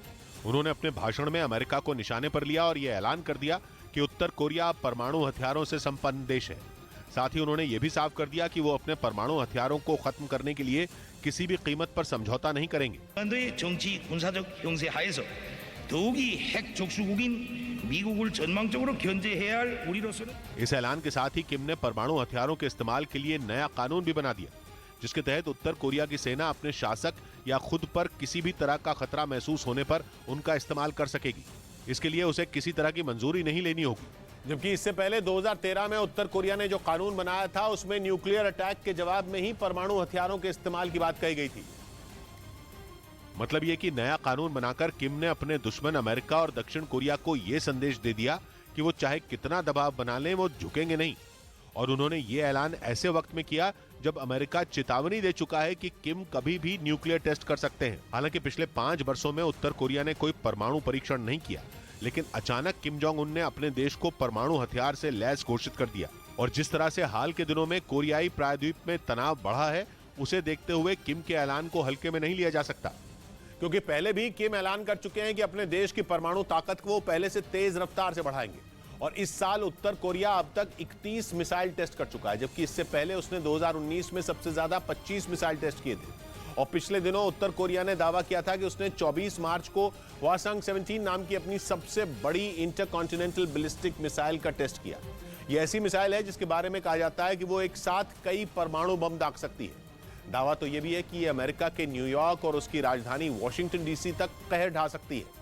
उन्होंने अपने भाषण में अमेरिका को निशाने पर लिया और यह ऐलान कर दिया कि उत्तर कोरिया परमाणु हथियारों से संपन्न देश है। साथ ही उन्होंने यह भी साफ कर दिया कि वो अपने परमाणु हथियारों को खत्म करने के लिए किसी भी कीमत पर समझौता नहीं करेंगे। इस ऐलान के साथ ही किम ने परमाणु हथियारों के इस्तेमाल के लिए नया कानून भी बना दिया, जिसके तहत उत्तर कोरिया की सेना अपने शासक या खुद पर किसी भी तरह का खतरा महसूस होने पर उनका इस्तेमाल कर सकेगी। इसके लिए उसे किसी तरह की मंजूरी नहीं लेनी होगी। जबकि इससे पहले 2013 में उत्तर कोरिया ने जो कानून बनाया था, उसमें न्यूक्लियर अटैक के जवाब में ही परमाणु हथियारों के इस्तेमाल की बात कही गई थी। मतलब ये कि नया कानून बनाकर किम ने अपने दुश्मन अमेरिका और दक्षिण कोरिया को यह संदेश दे दिया कि वो चाहे कितना दबाव बना लें वो झुकेंगे नहीं। और उन्होंने ये ऐलान ऐसे वक्त में किया जब अमेरिका चेतावनी दे चुका है कि किम कभी भी न्यूक्लियर टेस्ट कर सकते हैं। हालांकि पिछले 5 वर्षों में उत्तर कोरिया ने कोई परमाणु परीक्षण नहीं किया, लेकिन अचानक किम जोंग उन ने अपने देश को परमाणु हथियार से लैस घोषित कर दिया। और जिस तरह से हाल के दिनों में कोरियाई प्रायद्वीप में तनाव बढ़ा है, उसे देखते हुए किम के ऐलान को हल्के में नहीं लिया जा सकता, क्योंकि पहले भी किम ऐलान कर चुके हैं कि अपने देश की परमाणु ताकत को पहले से तेज रफ्तार से बढ़ाएंगे। और इस साल उत्तर कोरिया अब तक 31 मिसाइल टेस्ट कर चुका है, जबकि इससे पहले उसने 2019 में सबसे ज्यादा 25 मिसाइल टेस्ट किए थे। और पिछले दिनों उत्तर कोरिया ने दावा किया था कि उसने 24 मार्च को हवासंग 17 नाम की अपनी सबसे बड़ी इंटरकॉन्टिनेंटल बैलिस्टिक मिसाइल का टेस्ट किया। यह ऐसी मिसाइल है जिसके बारे में कहा जाता है कि वो एक साथ कई परमाणु बम दाग सकती है। दावा तो यह भी है कि यह अमेरिका के न्यूयॉर्क और उसकी राजधानी वॉशिंगटन डीसी तक कहर ढा सकती है।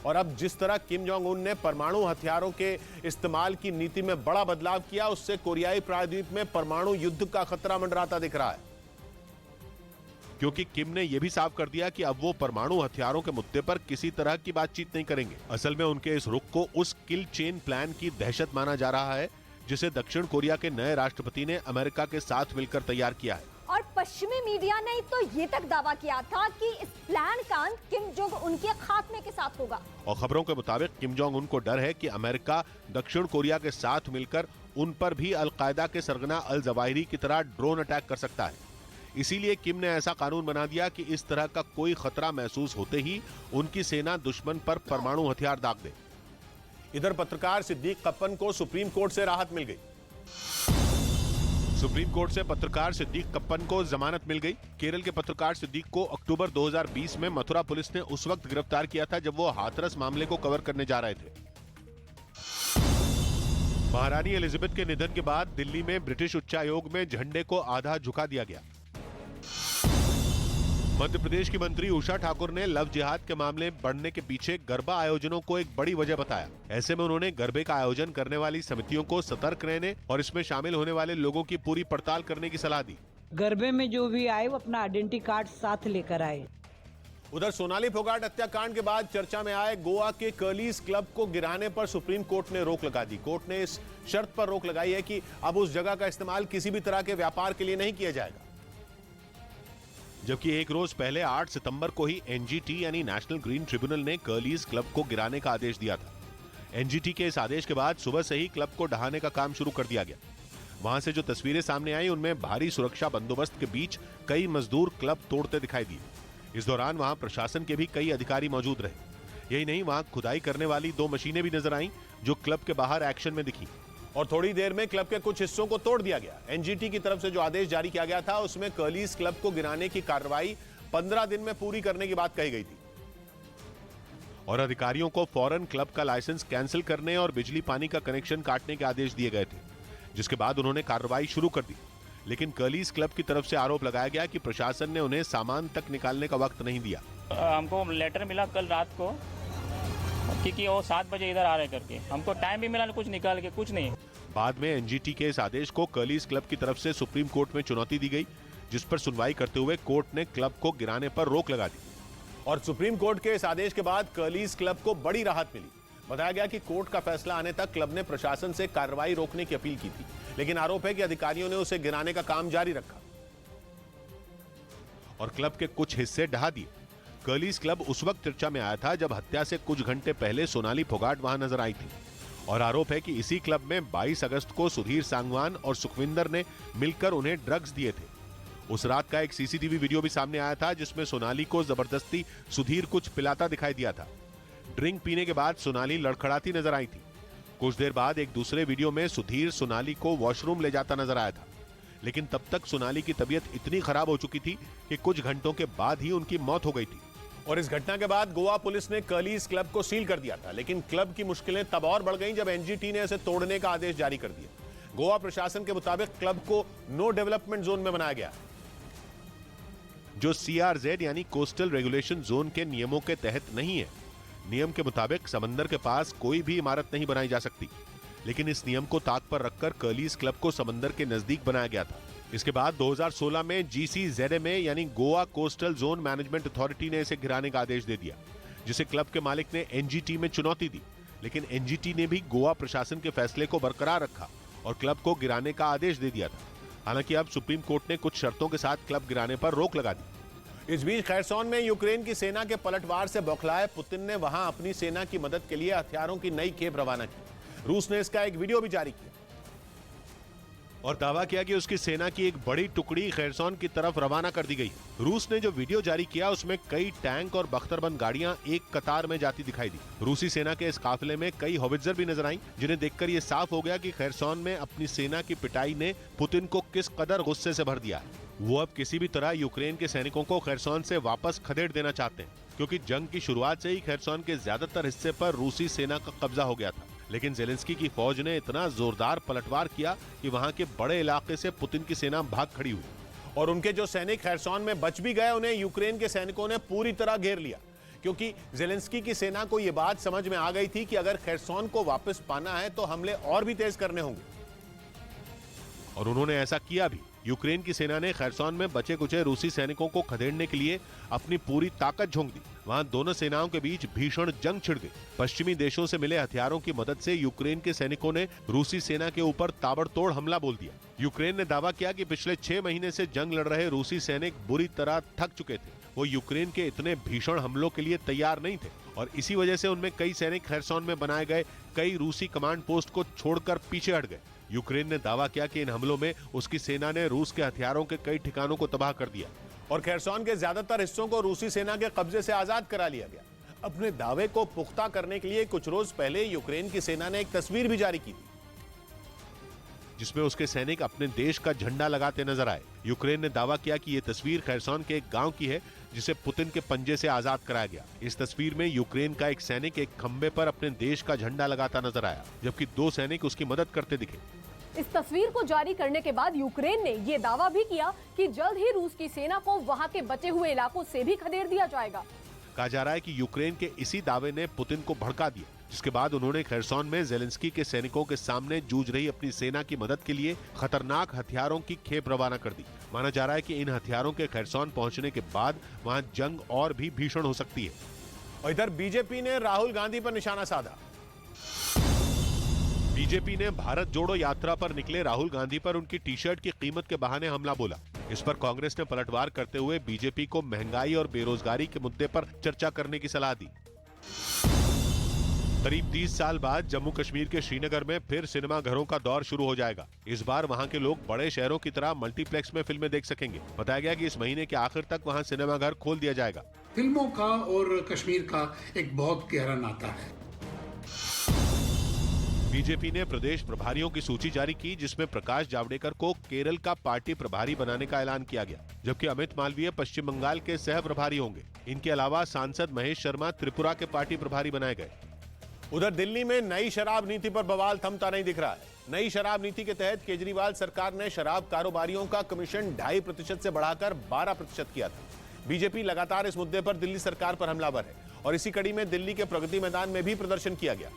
और अब जिस तरह किम जोंग उन ने परमाणु हथियारों के इस्तेमाल की नीति में बड़ा बदलाव किया, उससे कोरियाई प्रायद्वीप में परमाणु युद्ध का खतरा मंडराता दिख रहा है, क्योंकि किम ने यह भी साफ कर दिया कि अब वो परमाणु हथियारों के मुद्दे पर किसी तरह की बातचीत नहीं करेंगे। असल में उनके इस रुख को उस किल चेन प्लान की दहशत माना जा रहा है जिसे दक्षिण कोरिया के नए राष्ट्रपति ने अमेरिका के साथ मिलकर तैयार किया है। और पश्चिमी मीडिया ने तो ये तक दावा किया था कि इस प्लान का अंत किम जोंग उन के खात्मे के साथ होगा। और खबरों के मुताबिक किम जोंग उन को डर है कि अमेरिका दक्षिण कोरिया के साथ मिलकर उन पर भी अलकायदा के सरगना अल जवाहिरी की तरह ड्रोन अटैक कर सकता है। इसीलिए किम ने ऐसा कानून बना दिया कि इस तरह का कोई खतरा महसूस होते ही उनकी सेना दुश्मन पर परमाणु हथियार दाग दे। इधर पत्रकार सिद्दीक कप्पन को सुप्रीम कोर्ट से राहत मिल गई। सुप्रीम कोर्ट से पत्रकार सिद्दीक कप्पन को जमानत मिल गई। केरल के पत्रकार सिद्दीक को अक्टूबर 2020 में मथुरा पुलिस ने उस वक्त गिरफ्तार किया था जब वो हाथरस मामले को कवर करने जा रहे थे। महारानी एलिजाबेथ के निधन के बाद दिल्ली में ब्रिटिश उच्चायोग में झंडे को आधा झुका दिया गया। मध्य प्रदेश की मंत्री उषा ठाकुर ने लव जिहाद के मामले बढ़ने के पीछे गरबा आयोजनों को एक बड़ी वजह बताया। ऐसे में उन्होंने गरबे का आयोजन करने वाली समितियों को सतर्क रहने और इसमें शामिल होने वाले लोगों की पूरी पड़ताल करने की सलाह दी। गरबे में जो भी आए वो अपना आइडेंटिटी कार्ड साथ लेकर आए। उधर सोनाली फोगाट हत्याकांड के बाद चर्चा में आए गोवा के कर्लीज क्लब को गिराने पर सुप्रीम कोर्ट ने रोक लगा दी। कोर्ट ने इस शर्त पर रोक लगाई है कि अब उस जगह का इस्तेमाल किसी भी तरह के व्यापार के लिए नहीं किया जाएगा। जबकि एक रोज पहले 8 सितंबर को ही एनजीटी यानी नेशनल ग्रीन ट्रिब्यूनल ने कर्लीज क्लब को गिराने का आदेश दिया था। एनजीटी के इस आदेश के बाद सुबह से ही क्लब को ढहाने का काम शुरू कर दिया गया। वहां से जो तस्वीरें सामने आई उनमें भारी सुरक्षा बंदोबस्त के बीच कई मजदूर क्लब तोड़ते दिखाई दिए। इस दौरान वहां प्रशासन के भी कई अधिकारी मौजूद रहे। यही नहीं, वहां खुदाई करने वाली 2 मशीनें भी नजर आईं जो क्लब के बाहर एक्शन में दिखी। और थोड़ी देर में क्लब के कुछ हिस्सों को तोड़ दिया गया। एनजीटी की तरफ से जो आदेश जारी किया गया था उसमें कर्लीज क्लब को गिराने की कार्रवाई 15 दिन में पूरी करने की बात कही गई थी और अधिकारियों को फौरन क्लब का लाइसेंस कैंसिल करने और बिजली पानी का कनेक्शन काटने के आदेश दिए गए थे, जिसके बाद उन्होंने कार्रवाई शुरू कर दी। लेकिन कर्लीज क्लब की तरफ से आरोप लगाया गया कि प्रशासन ने उन्हें सामान तक निकालने का वक्त नहीं दिया। हमको लेटर मिला कल रात को क्योंकि वो 7 बजे इधर आ रहे करके, हमको टाइम भी मिला कुछ निकाल के, कुछ नहीं। बाद में एनजीटी के इस आदेश को कर्लीज क्लब की तरफ से सुप्रीम कोर्ट में चुनौती दी गई, जिस पर सुनवाई करते हुए कोर्ट ने क्लब को गिराने पर रोक लगा दी। और सुप्रीम कोर्ट के इस आदेश के बाद कर्लीज क्लब को बड़ी राहत मिली। बताया गया कि कोर्ट का फैसला आने तक क्लब ने प्रशासन से कार्रवाई रोकने की अपील की थी, लेकिन आरोप है कि अधिकारियों ने उसे गिराने का काम जारी रखा और क्लब के कुछ हिस्से ढहा दिए। कर्लीज क्लब उस वक्त चर्चा में आया था जब हत्या से कुछ घंटे पहले सोनाली फोगाट वहां नजर आई थी और आरोप है कि इसी क्लब में 22 अगस्त को सुधीर सांगवान और सुखविंदर ने मिलकर उन्हें ड्रग्स दिए थे। उस रात का एक सीसीटीवी वीडियो भी सामने आया था जिसमें सोनाली को जबरदस्ती सुधीर कुछ पिलाता दिखाई दिया था। ड्रिंक पीने के बाद सोनाली लड़खड़ाती नजर आई थी। कुछ देर बाद एक दूसरे वीडियो में सुधीर सोनाली को वॉशरूम ले जाता नजर आया था, लेकिन तब तक सोनाली की तबीयत इतनी खराब हो चुकी थी कि कुछ घंटों के बाद ही उनकी मौत हो गई थी। और इस घटना के बाद गोवा पुलिस ने कर्लीज क्लब को सील कर दिया था, लेकिन क्लब की मुश्किलें तब और बढ़ गईं जब एनजीटी ने इसे तोड़ने का आदेश जारी कर दिया। गोवा प्रशासन के मुताबिक क्लब को नो डेवलपमेंट जोन में बनाया गया, जो सीआरजेड यानी कोस्टल रेगुलेशन जोन के नियमों के तहत नहीं है। नियम के मुताबिक समंदर के पास कोई भी इमारत नहीं बनाई जा सकती, लेकिन इस नियम को ताक पर रखकर कर्लीज क्लब को समंदर के नजदीक बनाया गया था। इसके बाद 2016 में जीसीजेडएमए यानी Goa coastal zone management authority ने इसे गिराने का आदेश दे दिया, जिसे क्लब के मालिक ने एनजीटी में चुनौती दी। लेकिन एनजीटी ने भी गोवा प्रशासन के फैसले को बरकरार रखा और क्लब को गिराने का आदेश दे दिया था। हालांकि अब सुप्रीम कोर्ट ने कुछ शर्तों के साथ क्लब गिराने पर रोक लगा दी। इस बीच खैरसौन में यूक्रेन की सेना के पलटवार से बौखलाए पुतिन ने वहां अपनी सेना की मदद के लिए हथियारों की नई खेप रवाना की। रूस ने इसका एक वीडियो भी जारी किया और दावा किया कि उसकी सेना की एक बड़ी टुकड़ी खैरसौन की तरफ रवाना कर दी गई। रूस ने जो वीडियो जारी किया उसमें कई टैंक और बख्तरबंद गाड़ियां एक कतार में जाती दिखाई दी। रूसी सेना के इस काफिले में कई हॉवित्जर भी नजर आई, जिन्हें देखकर ये साफ हो गया कि खैरसौन में अपनी सेना की पिटाई ने पुतिन को किस कदर गुस्से से भर दिया है। वो अब किसी भी तरह यूक्रेन के सैनिकों को खैरसौन से वापस खदेड़ देना चाहते हैं, क्योंकि जंग की शुरुआत से ही खैरसौन के ज्यादातर हिस्से पर रूसी सेना का कब्जा हो गया था। लेकिन जेलेंस्की की फौज ने इतना जोरदार पलटवार किया कि वहां के बड़े इलाके से पुतिन की सेना भाग खड़ी हुई और उनके जो सैनिक खैरसौन में बच भी गए उन्हें यूक्रेन के सैनिकों ने पूरी तरह घेर लिया, क्योंकि जेलेंस्की की सेना को यह बात समझ में आ गई थी कि अगर खैरसौन को वापस पाना है तो हमले और भी तेज करने होंगे। और उन्होंने ऐसा किया भी। यूक्रेन की सेना ने खैरसौन में बचे कुचे रूसी सैनिकों को खदेड़ने के लिए अपनी पूरी ताकत झोंक दी। वहां दोनों सेनाओं के बीच भीषण जंग छिड़ गई। पश्चिमी देशों से मिले हथियारों की मदद से यूक्रेन के सैनिकों ने रूसी सेना के ऊपर ताबड़तोड़ हमला बोल दिया। यूक्रेन ने दावा किया कि पिछले 6 महीने से जंग लड़ रहे रूसी सैनिक बुरी तरह थक चुके थे। वो यूक्रेन के इतने भीषण हमलों के लिए तैयार नहीं थे और इसी वजह से उनमें कई सैनिक खैरसौन में बनाए गए कई रूसी कमांड पोस्ट को छोड़कर पीछे हट गए। यूक्रेन ने दावा किया कि इन हमलों में उसकी सेना ने रूस के हथियारों के कई ठिकानों को तबाह कर दिया और खैरसौन के ज्यादातर हिस्सों को रूसी सेना के कब्जे से आजाद करा लिया गया। अपने दावे को पुख्ता करने के लिए कुछ रोज पहले यूक्रेन की सेना ने एक तस्वीर भी जारी की थी, जिसमें उसके सैनिक अपने देश का झंडा लगाते नजर आए। यूक्रेन ने दावा किया कि ये तस्वीर खैरसौन के एक गांव की है जिसे पुतिन के पंजे से आजाद कराया गया। इस तस्वीर में यूक्रेन का एक सैनिक एक खंबे पर अपने देश का झंडा लगाता नजर आया, जबकि 2 सैनिक उसकी मदद करते दिखे। इस तस्वीर को जारी करने के बाद यूक्रेन ने ये दावा भी किया कि जल्द ही रूस की सेना को वहां के बचे हुए इलाकों से भी खदेड़ दिया जाएगा। कहा जा रहा है कि यूक्रेन के इसी दावे ने पुतिन को भड़का दिया, जिसके बाद उन्होंने खैरसौन में जेलेंस्की के सैनिकों के सामने जूझ रही अपनी सेना की मदद के लिए खतरनाक हथियारों की खेप रवाना कर दी। माना जा रहा है कि इन हथियारों के खैरसौन पहुंचने के बाद वहां जंग और भी भीषण हो सकती है। और इधर बीजेपी ने राहुल गांधी पर निशाना साधा। बीजेपी ने भारत जोड़ो यात्रा पर निकले राहुल गांधी पर उनकी टी-शर्ट की कीमत के बहाने हमला बोला। इस पर कांग्रेस ने पलटवार करते हुए बीजेपी को महंगाई और बेरोजगारी के मुद्दे पर चर्चा करने की सलाह दी। करीब 30 साल बाद जम्मू कश्मीर के श्रीनगर में फिर सिनेमा घरों का दौर शुरू हो जाएगा। इस बार वहां के लोग बड़े शहरों की तरह मल्टीप्लेक्स में फिल्में देख सकेंगे। बताया गया कि इस महीने के आखिर तक वहां सिनेमा घर खोल दिया जाएगा। फिल्मों का और कश्मीर का एक बहुत गहरा नाता है। बीजेपी ने प्रदेश प्रभारियों की सूची जारी की, जिसमें प्रकाश जावड़ेकर को केरल का पार्टी प्रभारी बनाने का ऐलान किया गया, जबकि अमित मालवीय पश्चिम बंगाल के सह प्रभारी होंगे। इनके अलावा सांसद महेश शर्मा त्रिपुरा के पार्टी प्रभारी बनाए गए। उधर दिल्ली में नई शराब नीति पर बवाल थमता नहीं दिख रहा है। नई शराब नीति के तहत केजरीवाल सरकार ने शराब कारोबारियों का कमीशन 2.5% से बढ़ाकर 12% किया था। बीजेपी लगातार इस मुद्दे पर दिल्ली सरकार पर हमलावर है और इसी कड़ी में दिल्ली के प्रगति मैदान में भी प्रदर्शन किया गया,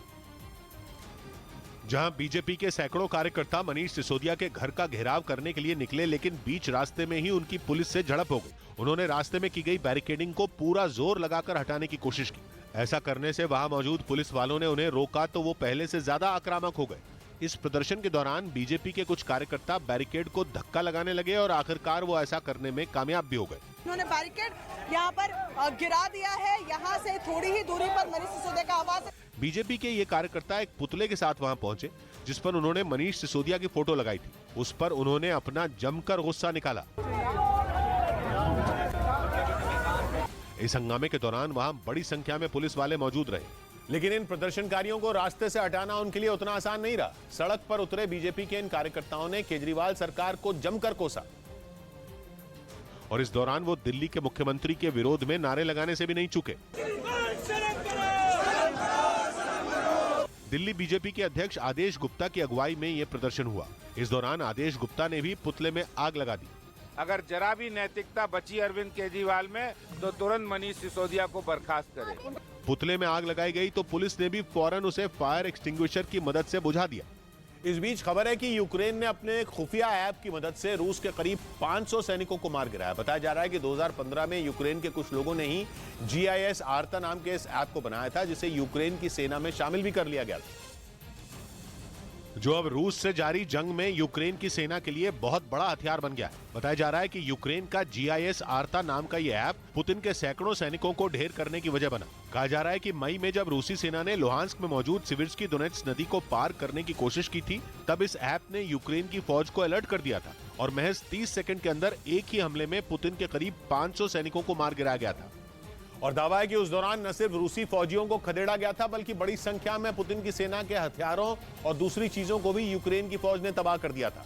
जहां बीजेपी के सैकड़ों कार्यकर्ता मनीष सिसोदिया के घर का घेराव करने के लिए निकले, लेकिन बीच रास्ते में ही उनकी पुलिस से झड़प हो गई। उन्होंने रास्ते में की गई बैरिकेडिंग को पूरा जोर लगाकर हटाने की कोशिश की। ऐसा करने से वहां मौजूद पुलिस वालों ने उन्हें रोका तो वो पहले से ज्यादा आक्रामक हो गए। इस प्रदर्शन के दौरान बीजेपी के कुछ कार्यकर्ता बैरिकेड को धक्का लगाने लगे और आखिरकार वो ऐसा करने में कामयाब भी हो गए। उन्होंने बैरिकेड यहाँ पर गिरा दिया है। यहाँ से थोड़ी ही दूरी पर मनीष सिसोदिया का आवाज है। बीजेपी के ये कार्यकर्ता एक पुतले के साथ वहां पहुंचे, जिस पर उन्होंने मनीष सिसोदिया की फोटो लगाई थी। उस पर उन्होंने अपना जमकर गुस्सा निकाला। इस हंगामे के दौरान वहां बड़ी संख्या में पुलिस वाले मौजूद रहे, लेकिन इन प्रदर्शनकारियों को रास्ते से हटाना उनके लिए उतना आसान नहीं रहा। सड़क पर उतरे बीजेपी के इन कार्यकर्ताओं ने केजरीवाल सरकार को जमकर कोसा और इस दौरान वो दिल्ली के मुख्यमंत्री के विरोध में नारे लगाने से भी नहीं चूके। दिल्ली बीजेपी के अध्यक्ष आदेश गुप्ता की अगुवाई में यह प्रदर्शन हुआ। इस दौरान आदेश गुप्ता ने भी पुतले में आग लगा दी। अगर जरा भी नैतिकता बची अरविंद केजरीवाल में तो तुरंत मनीष सिसोदिया को बर्खास्त करे। पुतले में आग लगाई गई तो पुलिस ने भी फौरन उसे फायर एक्सटिंग्विशर की मदद से बुझा दिया। इस बीच खबर है कि यूक्रेन ने अपने खुफिया ऐप की मदद से रूस के करीब 500 सैनिकों को मार गिराया। बताया जा रहा है कि 2015 में यूक्रेन के कुछ लोगों ने ही GIS आर्ता नाम के इस ऐप को बनाया था, जिसे यूक्रेन की सेना में शामिल भी कर लिया गया था, जो अब रूस से जारी जंग में यूक्रेन की सेना के लिए बहुत बड़ा हथियार बन गया है। बताया जा रहा है कि यूक्रेन का GIS आर्ता नाम का यह ऐप पुतिन के सैकड़ों सैनिकों को ढेर करने की वजह बना। कहा जा रहा है कि मई में जब रूसी सेना ने लुहांस्क में मौजूद सिविर्स्की दोनेत्स्क नदी को पार करने की कोशिश की थी, तब इस ऐप ने यूक्रेन की फौज को अलर्ट कर दिया था और महज 30 सेकंड के अंदर एक ही हमले में पुतिन के करीब 500 सैनिकों को मार गिराया गया था। और दावा है कि उस दौरान न सिर्फ रूसी फौजियों को खदेड़ा गया था, बल्कि बड़ी संख्या में पुतिन की सेना के हथियारों और दूसरी चीजों को भी यूक्रेन की फौज ने तबाह कर दिया था।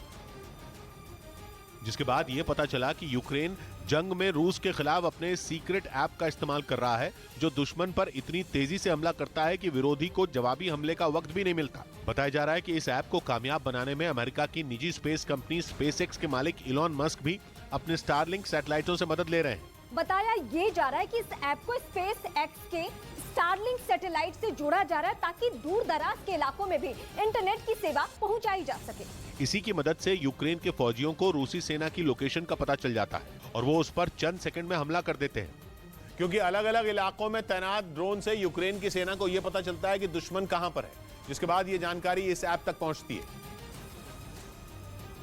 जिसके बाद यह पता चला कि यूक्रेन जंग में रूस के खिलाफ अपने सीक्रेट ऐप का इस्तेमाल कर रहा है, जो दुश्मन पर इतनी तेजी से हमला करता है कि विरोधी को जवाबी हमले का वक्त भी नहीं मिलता। बताया जा रहा है कि इस ऐप को कामयाब बनाने में अमेरिका की निजी स्पेस कंपनी स्पेसएक्स के मालिक इलॉन मस्क भी अपने स्टारलिंक सैटेलाइटों से मदद ले रहे हैं। बताया ये जा रहा है कि इस ऐप को स्पेस एक्स के स्टारलिंक सैटेलाइट से जोड़ा जा रहा है, ताकि दूर दराज के इलाकों में भी इंटरनेट की सेवा पहुंचाई जा सके। इसी की मदद से यूक्रेन के फौजियों को रूसी सेना की लोकेशन का पता चल जाता है और वो उस पर चंद सेकंड में हमला कर देते हैं, क्योंकि अलग अलग इलाकों में तैनात ड्रोन से यूक्रेन की सेना को यह पता चलता है कि दुश्मन कहां पर है, जिसके बाद ये जानकारी इस ऐप तक पहुंचती है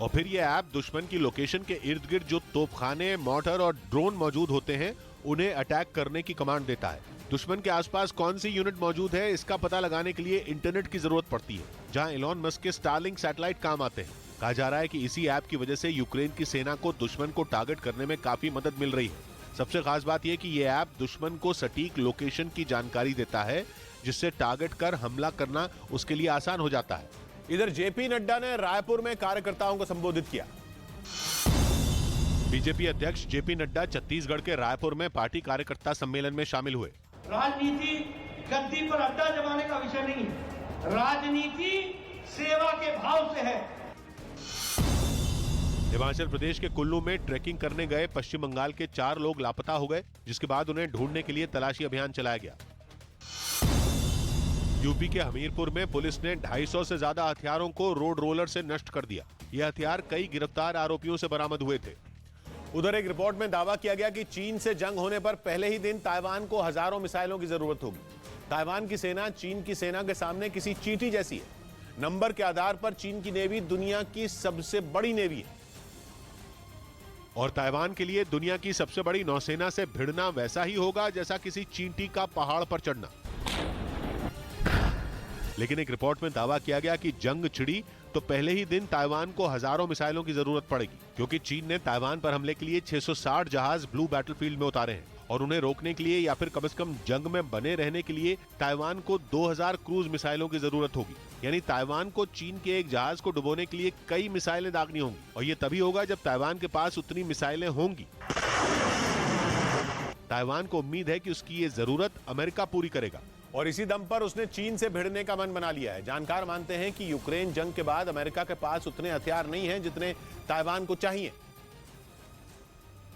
और फिर यह ऐप दुश्मन की लोकेशन के इर्द गिर्द जो तोपखाने, मोर्टर और ड्रोन मौजूद होते हैं, उन्हें अटैक करने की कमांड देता है। दुश्मन के आसपास कौन सी यूनिट मौजूद है, इसका पता लगाने के लिए इंटरनेट की जरूरत पड़ती है, जहां इलॉन मस्क के स्टारलिंक सैटेलाइट काम आते हैं। कहा जा रहा है कि इसी ऐप की वजह से यूक्रेन की सेना को दुश्मन को टारगेट करने में काफी मदद मिल रही है। सबसे खास बात यह कि यह ऐप दुश्मन को सटीक लोकेशन की जानकारी देता है, जिससे टारगेट कर हमला करना उसके लिए आसान हो जाता है। इधर जेपी नड्डा ने रायपुर में कार्यकर्ताओं को संबोधित किया। बीजेपी अध्यक्ष जेपी नड्डा छत्तीसगढ़ के रायपुर में पार्टी कार्यकर्ता सम्मेलन में शामिल हुए। राजनीति गद्दी पर अड्डा जमाने का विषय नहीं है, राजनीति सेवा के भाव से है। हिमाचल प्रदेश के कुल्लू में ट्रैकिंग करने गए पश्चिम बंगाल के 4 लोग लापता हो गए, जिसके बाद उन्हें ढूंढने के लिए तलाशी अभियान चलाया गया। यूपी के हमीरपुर में पुलिस ने 250 से ज्यादा हथियारों को रोड रोलर से नष्ट कर दिया। ये हथियार कई गिरफ्तार आरोपियों से बरामद हुए थे। उधर एक रिपोर्ट में दावा किया गया कि चीन से जंग होने पर पहले ही दिन ताइवान को हजारों मिसाइलों की जरूरत होगी। ताइवान की सेना चीन की सेना के सामने किसी चींटी जैसी है। नंबर के आधार पर चीन की नेवी दुनिया की सबसे बड़ी नेवी है और ताइवान के लिए दुनिया की सबसे बड़ी नौसेना से भिड़ना वैसा ही होगा जैसा किसी चींटी का पहाड़ पर चढ़ना। लेकिन एक रिपोर्ट में दावा किया गया कि जंग छिड़ी तो पहले ही दिन ताइवान को हजारों मिसाइलों की जरूरत पड़ेगी, क्योंकि चीन ने ताइवान पर हमले के लिए 660 जहाज ब्लू बैटलफील्ड में उतारे हैं और उन्हें रोकने के लिए या फिर कम से कम जंग में बने रहने के लिए ताइवान को 2000 क्रूज मिसाइलों की जरूरत होगी। यानी ताइवान को चीन के एक जहाज को डुबोने के लिए कई मिसाइलें दागनी होंगी और ये तभी होगा जब ताइवान के पास उतनी मिसाइलें होंगी। ताइवान को उम्मीद है कि उसकी ये जरूरत अमेरिका पूरी करेगा और इसी दम पर उसने चीन से भिड़ने का मन बना लिया है। जानकार मानते हैं कि यूक्रेन जंग के बाद अमेरिका के पास उतने हथियार नहीं हैं जितने ताइवान को चाहिए,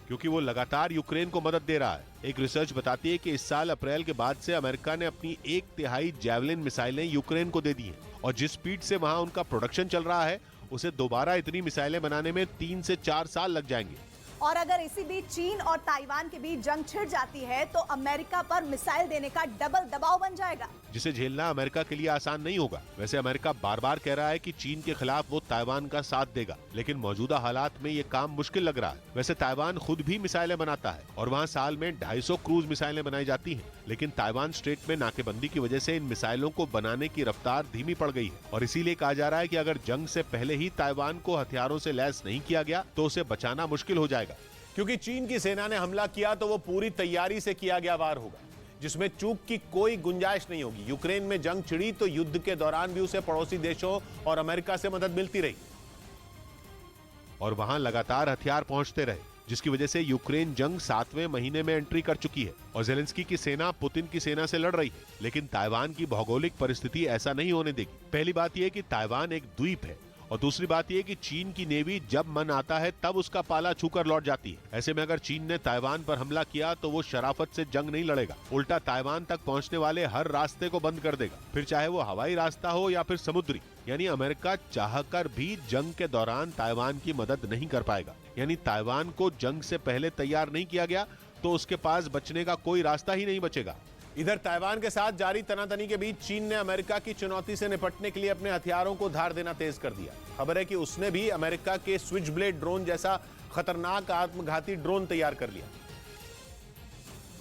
क्योंकि वो लगातार यूक्रेन को मदद दे रहा है। एक रिसर्च बताती है कि इस साल अप्रैल के बाद से अमेरिका ने अपनी 1/3 जैवलिन मिसाइलें यूक्रेन को दे दी हैं और जिस स्पीड से वहां उनका प्रोडक्शन चल रहा है, उसे दोबारा इतनी मिसाइलें बनाने में 3 से 4 साल लग जाएंगे। और अगर इसी बीच चीन और ताइवान के बीच जंग छिड़ जाती है तो अमेरिका पर मिसाइल देने का डबल दबाव बन जाएगा, जिसे झेलना अमेरिका के लिए आसान नहीं होगा। वैसे अमेरिका बार बार कह रहा है कि चीन के खिलाफ वो ताइवान का साथ देगा, लेकिन मौजूदा हालात में ये काम मुश्किल लग रहा है। वैसे ताइवान खुद भी मिसाइलें बनाता है और वहाँ साल में 250 क्रूज मिसाइलें बनाई जाती हैं, लेकिन ताइवान स्ट्रेट में नाकेबंदी की वजह से इन मिसाइलों को बनाने की रफ्तार धीमी पड़ गई है और इसीलिए कहा जा रहा है कि अगर जंग से पहले ही ताइवान को हथियारों से लैस नहीं किया गया तो उसे बचाना मुश्किल हो जाएगा। क्योंकि चीन की सेना ने हमला किया तो वो पूरी तैयारी से किया गया वार होगा, जिसमें चूक की कोई गुंजाइश नहीं होगी। यूक्रेन में जंग छिड़ी तो युद्ध के दौरान भी उसे पड़ोसी देशों और अमेरिका से मदद मिलती रही और वहां लगातार हथियार पहुंचते रहे, जिसकी वजह से यूक्रेन जंग 7वें महीने में एंट्री कर चुकी है और जेलेंस्की की सेना पुतिन की सेना से लड़ रही है। लेकिन ताइवान की भौगोलिक परिस्थिति ऐसा नहीं होने देगी। पहली बात यह कि ताइवान एक द्वीप है और दूसरी बात यह कि चीन की नेवी जब मन आता है तब उसका पाला छूकर लौट जाती है। ऐसे में अगर चीन ने ताइवान पर हमला किया तो वो शराफत से जंग नहीं लड़ेगा, उल्टा ताइवान तक पहुंचने वाले हर रास्ते को बंद कर देगा, फिर चाहे वो हवाई रास्ता हो या फिर समुद्री। यानी अमेरिका चाहकर भी जंग के दौरान ताइवान की मदद नहीं कर पाएगा। यानी ताइवान को जंग से पहले तैयार नहीं किया गया तो उसके पास बचने का कोई रास्ता ही नहीं बचेगा। इधर ताइवान के साथ जारी तनातनी के बीच चीन ने अमेरिका की चुनौती से निपटने के लिए अपने हथियारों को धार देना तेज कर दिया। खबर है कि उसने भी अमेरिका के स्विच ब्लेड ड्रोन जैसा खतरनाक आत्मघाती ड्रोन तैयार कर लिया,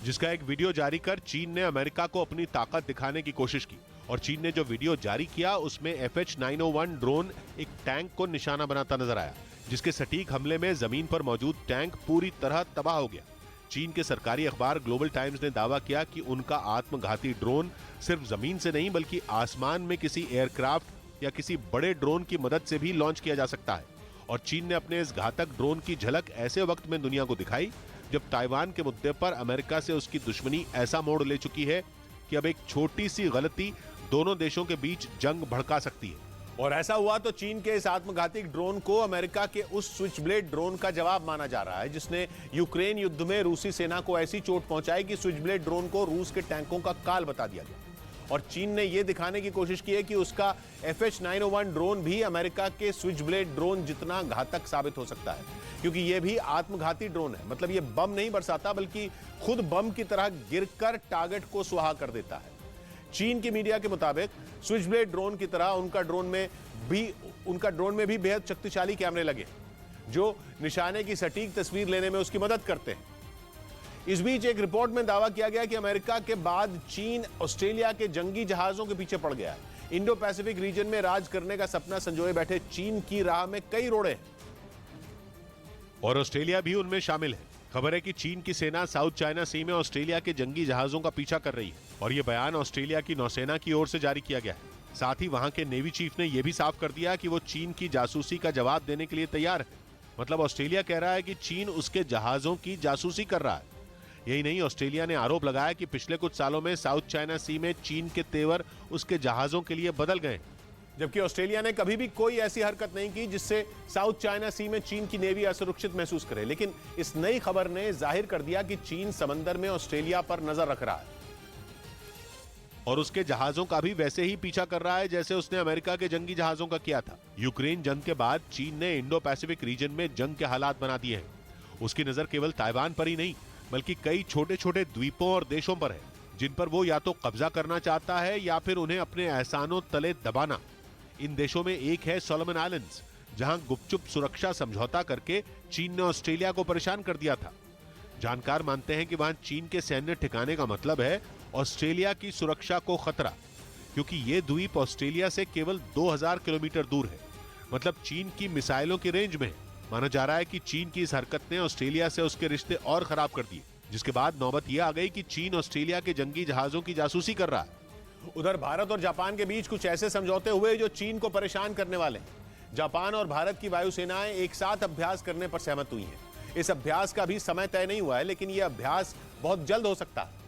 जिसका एक वीडियो जारी कर चीन ने अमेरिका को अपनी ताकत दिखाने की कोशिश की। और चीन ने जो वीडियो जारी किया उसमें FH-901 ड्रोन एक टैंक को निशाना बनाता नजर आया, जिसके सटीक हमले में जमीन पर मौजूद टैंक पूरी तरह तबाह हो गया। चीन के सरकारी अखबार ग्लोबल टाइम्स ने दावा किया कि उनका आत्मघाती ड्रोन सिर्फ जमीन से नहीं बल्कि आसमान में किसी एयरक्राफ्ट या किसी बड़े ड्रोन की मदद से भी लॉन्च किया जा सकता है। और चीन ने अपने इस घातक ड्रोन की झलक ऐसे वक्त में दुनिया को दिखाई जब ताइवान के मुद्दे पर अमेरिका से उसकी दुश्मनी ऐसा मोड़ ले चुकी है कि अब एक छोटी सी गलती दोनों देशों के बीच जंग भड़का सकती है। और ऐसा हुआ तो चीन के इस आत्मघाती ड्रोन को अमेरिका के उस स्विच ब्लेड ड्रोन का जवाब माना जा रहा है जिसने यूक्रेन युद्ध में रूसी सेना को ऐसी चोट पहुंचाई कि स्विच ब्लेड ड्रोन को रूस के टैंकों का काल बता दिया गया। और चीन ने यह दिखाने की कोशिश की है कि उसका FH-901 ड्रोन भी अमेरिका के स्विच ब्लेड ड्रोन जितना घातक साबित हो सकता है, क्योंकि यह भी आत्मघाती ड्रोन है। मतलब यह बम नहीं बरसाता बल्कि खुद बम की तरह गिरकर टारगेट को सुहा कर देता है। चीन की मीडिया के मुताबिक स्विच ब्लेड ड्रोन की तरह उनका ड्रोन में भी बेहद शक्तिशाली कैमरे लगे जो निशाने की सटीक तस्वीर लेने में उसकी मदद करते हैं। इस बीच एक रिपोर्ट में दावा किया गया कि अमेरिका के बाद चीन ऑस्ट्रेलिया के जंगी जहाजों के पीछे पड़ गया है। इंडो पैसिफिक रीजन में राज करने का सपना संजोए बैठे चीन की राह में कई रोड़े हैं और ऑस्ट्रेलिया भी उनमें शामिल है। खबर है कि चीन की सेना साउथ चाइना सी में ऑस्ट्रेलिया के जंगी जहाजों का पीछा कर रही है और यह बयान ऑस्ट्रेलिया की नौसेना की ओर से जारी किया गया है। साथ ही वहां के नेवी चीफ ने यह भी साफ कर दिया कि वो चीन की जासूसी का जवाब देने के लिए तैयार है। मतलब ऑस्ट्रेलिया कह रहा है कि चीन उसके जहाजों की जासूसी कर रहा है। यही नहीं, ऑस्ट्रेलिया ने आरोप लगाया कि पिछले कुछ सालों में साउथ चाइना सी में चीन के तेवर उसके जहाजों के लिए बदल गए, जबकि ऑस्ट्रेलिया ने कभी भी कोई ऐसी हरकत नहीं की जिससे साउथ चाइना सी में चीन की नेवी असुरक्षित महसूस करे। लेकिन इस नई खबर ने जाहिर कर दिया कि चीन समंदर में ऑस्ट्रेलिया पर नजर रख रहा है और उसके जहाजों का भी वैसे ही पीछा कर रहा है जैसे उसने अमेरिका के जंगी जहाजों का किया था। यूक्रेन जंग के बाद चीन ने इंडो पैसिफिक रीजन में जंग के हालात बना दिए हैं। उसकी नजर केवल ताइवान पर ही नहीं बल्कि कई छोटे छोटे द्वीपों और देशों पर है जिन पर वो या तो कब्जा करना चाहता है या फिर उन्हें अपने एहसानों तले दबाना। इन देशों में एक है सोलोमन आइलैंड्स, जहां गुपचुप सुरक्षा समझौता करके चीन ने ऑस्ट्रेलिया को परेशान कर दिया था। जानकार मानते हैं कि वहां चीन के सैन्य ठिकाने का मतलब है ऑस्ट्रेलिया की सुरक्षा को खतरा, क्योंकि ये द्वीप ऑस्ट्रेलिया से केवल 2000 किलोमीटर दूर है। मतलब चीन की मिसाइलों की रेंज में है। माना जा रहा है कि चीन की इस हरकत ने ऑस्ट्रेलिया से उसके रिश्ते और खराब कर दिए, जिसके बाद नौबत यह आ गई कि चीन ऑस्ट्रेलिया के जंगी जहाजों की जासूसी कर रहा है। उधर भारत और जापान के बीच कुछ ऐसे समझौते हुए जो चीन को परेशान करने वाले हैं। जापान और भारत की वायुसेनाएं एक साथ अभ्यास करने पर सहमत हुई हैं। इस अभ्यास का भी समय तय नहीं हुआ है, लेकिन यह अभ्यास बहुत जल्द हो सकता है,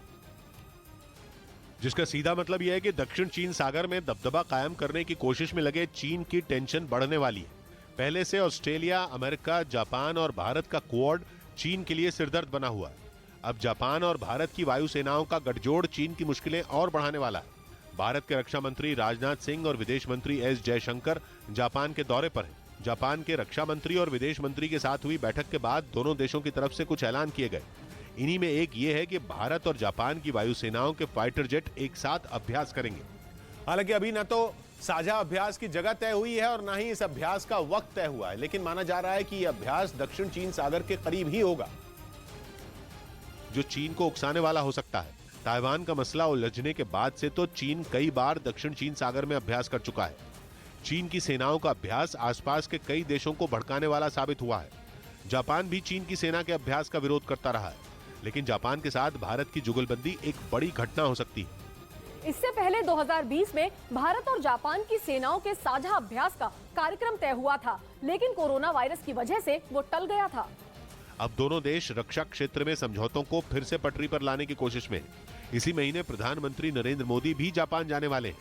जिसका सीधा मतलब यह है कि दक्षिण चीन सागर में दबदबा कायम करने की कोशिश में लगे चीन की टेंशन बढ़ने वाली है। पहले से ऑस्ट्रेलिया, अमेरिका, जापान और भारत का क्वाड चीन के लिए सिरदर्द बना हुआ है। अब जापान और भारत की वायुसेनाओं का गठजोड़ चीन की मुश्किलें और बढ़ाने वाला है। भारत के रक्षा मंत्री राजनाथ सिंह और विदेश मंत्री एस जयशंकर जापान के दौरे पर हैं। जापान के रक्षा मंत्री और विदेश मंत्री के साथ हुई बैठक के बाद दोनों देशों की तरफ से कुछ ऐलान किए गए। इन्हीं में एक ये है कि भारत और जापान की वायुसेनाओं के फाइटर जेट एक साथ अभ्यास करेंगे। हालांकि अभी न तो साझा अभ्यास की जगह तय हुई है और न ही इस अभ्यास का वक्त तय हुआ है, लेकिन माना जा रहा है कि यह अभ्यास दक्षिण चीन सागर के करीब ही होगा, जो चीन को उकसाने वाला हो सकता है। ताइवान का मसला उलझने के बाद से तो चीन कई बार दक्षिण चीन सागर में अभ्यास कर चुका है। चीन की सेनाओं का अभ्यास आसपास के कई देशों को भड़काने वाला साबित हुआ है। जापान भी चीन की सेना के अभ्यास का विरोध करता रहा है, लेकिन जापान के साथ भारत की जुगलबंदी एक बड़ी घटना हो सकती है। इससे पहले 2020 में भारत और जापान की सेनाओं के साझा अभ्यास का कार्यक्रम तय हुआ था, लेकिन कोरोना वायरस की वजह से वो टल गया था। अब दोनों देश रक्षा क्षेत्र में समझौतों को फिर से पटरी पर लाने की कोशिश में हैं। इसी महीने प्रधानमंत्री नरेंद्र मोदी भी जापान जाने वाले हैं।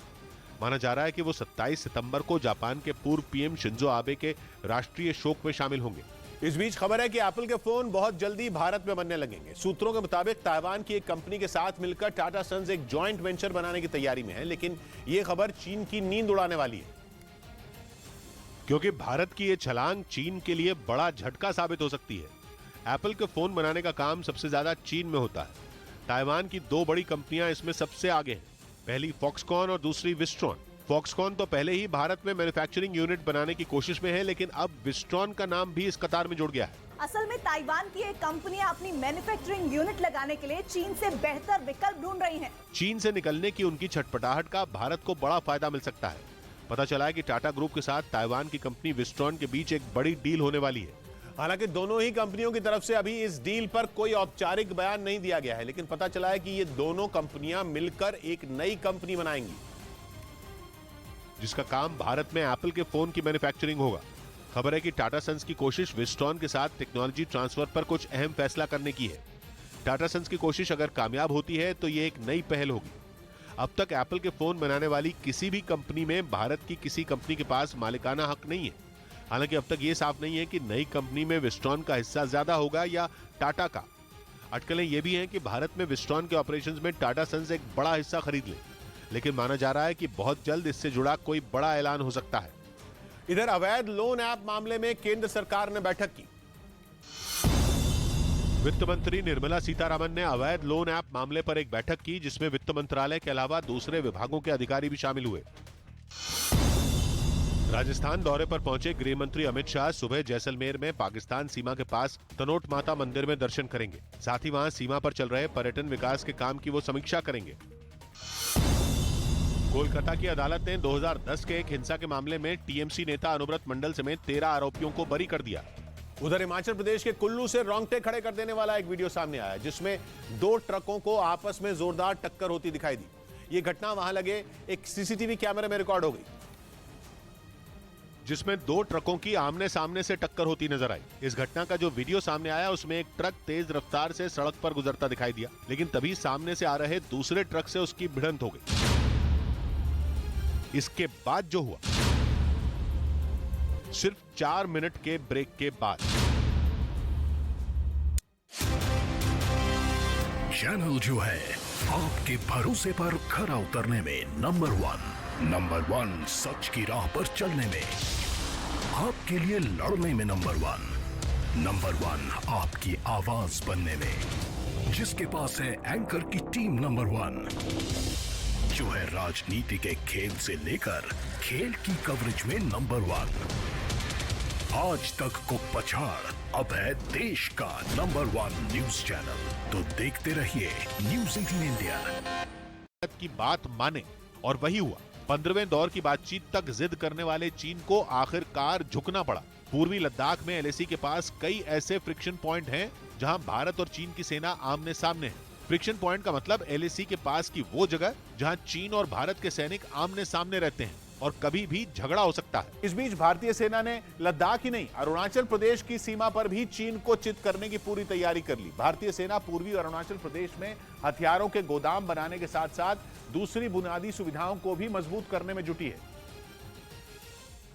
माना जा रहा है कि वो 27 सितंबर को जापान के पूर्व पीएम शिंजो आबे के राष्ट्रीय शोक में शामिल होंगे। इस बीच खबर है कि एप्पल के फोन बहुत जल्दी भारत में बनने लगेंगे। सूत्रों के मुताबिक ताइवान की एक कंपनी के साथ मिलकर टाटा सन्स एक जॉइंट वेंचर बनाने की तैयारी में है, लेकिन यह खबर चीन की नींद उड़ाने वाली है, क्योंकि भारत की यह छलांग चीन के लिए बड़ा झटका साबित हो सकती है। एप्पल के फोन बनाने का काम सबसे ज्यादा चीन में होता है। ताइवान की दो बड़ी कंपनियां इसमें सबसे आगे हैं, पहली फॉक्सकॉन और दूसरी विस्ट्रॉन। फॉक्सकॉन तो पहले ही भारत में मैन्युफैक्चरिंग यूनिट बनाने की कोशिश में है, लेकिन अब विस्ट्रॉन का नाम भी इस कतार में जुड़ गया है। असल में ताइवान की एक कंपनियां अपनी मैन्युफैक्चरिंग यूनिट लगाने के लिए चीन से बेहतर विकल्प ढूंढ रही हैं। चीन से निकलने की उनकी छटपटाहट का भारत को बड़ा फायदा मिल सकता है। पता चला है कि टाटा ग्रुप के साथ ताइवान की कंपनी विस्ट्रॉन के बीच एक बड़ी डील होने वाली है। हालांकि दोनों ही कंपनियों की तरफ से अभी इस डील पर कोई औपचारिक बयान नहीं दिया गया है, लेकिन पता चला है कि ये दोनों कंपनियां मिलकर एक नई कंपनी बनाएंगी, जिसका काम भारत में एप्पल के फोन की मैन्युफैक्चरिंग होगा। खबर है कि टाटा सन्स की कोशिश विस्ट्रॉन के साथ टेक्नोलॉजी ट्रांसफर पर कुछ अहम फैसला करने की है। टाटा सन्स की कोशिश अगर कामयाब होती है तो ये एक नई पहल होगी। अब तक एप्पल के फोन बनाने वाली किसी भी कंपनी में भारत की किसी कंपनी के पास मालिकाना हक नहीं है। हालांकि अब तक ये साफ नहीं है कि नई कंपनी में विस्ट्रॉन का हिस्सा ज्यादा होगा या टाटा का। अटकलें ये भी हैं कि भारत में विस्ट्रॉन के ऑपरेशंस में टाटा सन्स एक बड़ा हिस्सा खरीद ले, लेकिन माना जा रहा है कि बहुत जल्द इससे जुड़ा कोई बड़ा ऐलान हो सकता है। इधर अवैध लोन ऐप मामले में केंद्र सरकार ने बैठक की। वित्त मंत्री निर्मला सीतारामन ने अवैध लोन ऐप मामले पर एक बैठक की, जिसमें वित्त मंत्रालय के अलावा दूसरे विभागों के अधिकारी भी शामिल हुए। राजस्थान दौरे पर पहुंचे गृह मंत्री अमित शाह सुबह जैसलमेर में पाकिस्तान सीमा के पास तनोट माता मंदिर में दर्शन करेंगे। साथ ही वहां सीमा पर चल रहे पर्यटन विकास के काम की वो समीक्षा करेंगे। कोलकाता की अदालत ने 2010 के एक हिंसा के मामले में टीएमसी नेता अनुव्रत मंडल समेत 13 आरोपियों को बरी कर दिया। उधर हिमाचल प्रदेश के कुल्लू से रोंगटे खड़े कर देने वाला एक वीडियो सामने आया, जिसमें दो ट्रकों को आपस में जोरदार टक्कर होती दिखाई दी। ये घटना वहां लगे एक सीसीटीवी कैमरे में रिकॉर्ड हो गई, जिसमें दो ट्रकों की आमने सामने से टक्कर होती नजर आई। इस घटना का जो वीडियो सामने आया उसमें एक ट्रक तेज रफ्तार से सड़क पर गुजरता दिखाई दिया, लेकिन तभी सामने से आ रहे दूसरे ट्रक से उसकी भिड़ंत हो गई। इसके बाद जो हुआ, सिर्फ 4 मिनट के ब्रेक के बाद। चैनल जो है आपके भरोसे पर खरा उतरने में नंबर 1 सच की राह पर चलने में, आपके लिए लड़ने में नंबर 1 आपकी आवाज बनने में, जिसके पास है एंकर की टीम नंबर 1, जो है राजनीति के खेल से लेकर खेल की कवरेज में नंबर 1, आज तक को पछाड़ अब है देश का नंबर 1 न्यूज चैनल। तो देखते रहिए न्यूज़ 18 इंडिया। की बात माने, और वही हुआ। 15वें दौर की बातचीत तक जिद करने वाले चीन को आखिरकार झुकना पड़ा। पूर्वी लद्दाख में एलएसी के पास कई ऐसे फ्रिक्शन पॉइंट हैं जहां भारत और चीन की सेना आमने सामने है। फ्रिक्शन पॉइंट का मतलब एलएसी के पास की वो जगह जहां चीन और भारत के सैनिक आमने सामने रहते हैं और कभी भी झगड़ा हो सकता है। इस बीच भारतीय सेना ने लद्दाख ही नहीं, अरुणाचल प्रदेश की सीमा पर भी चीन को चित करने की पूरी तैयारी कर ली। भारतीय सेना पूर्वी अरुणाचल प्रदेश में हथियारों के गोदाम बनाने के साथ साथ दूसरी बुनियादी सुविधाओं को भी मजबूत करने में जुटी है,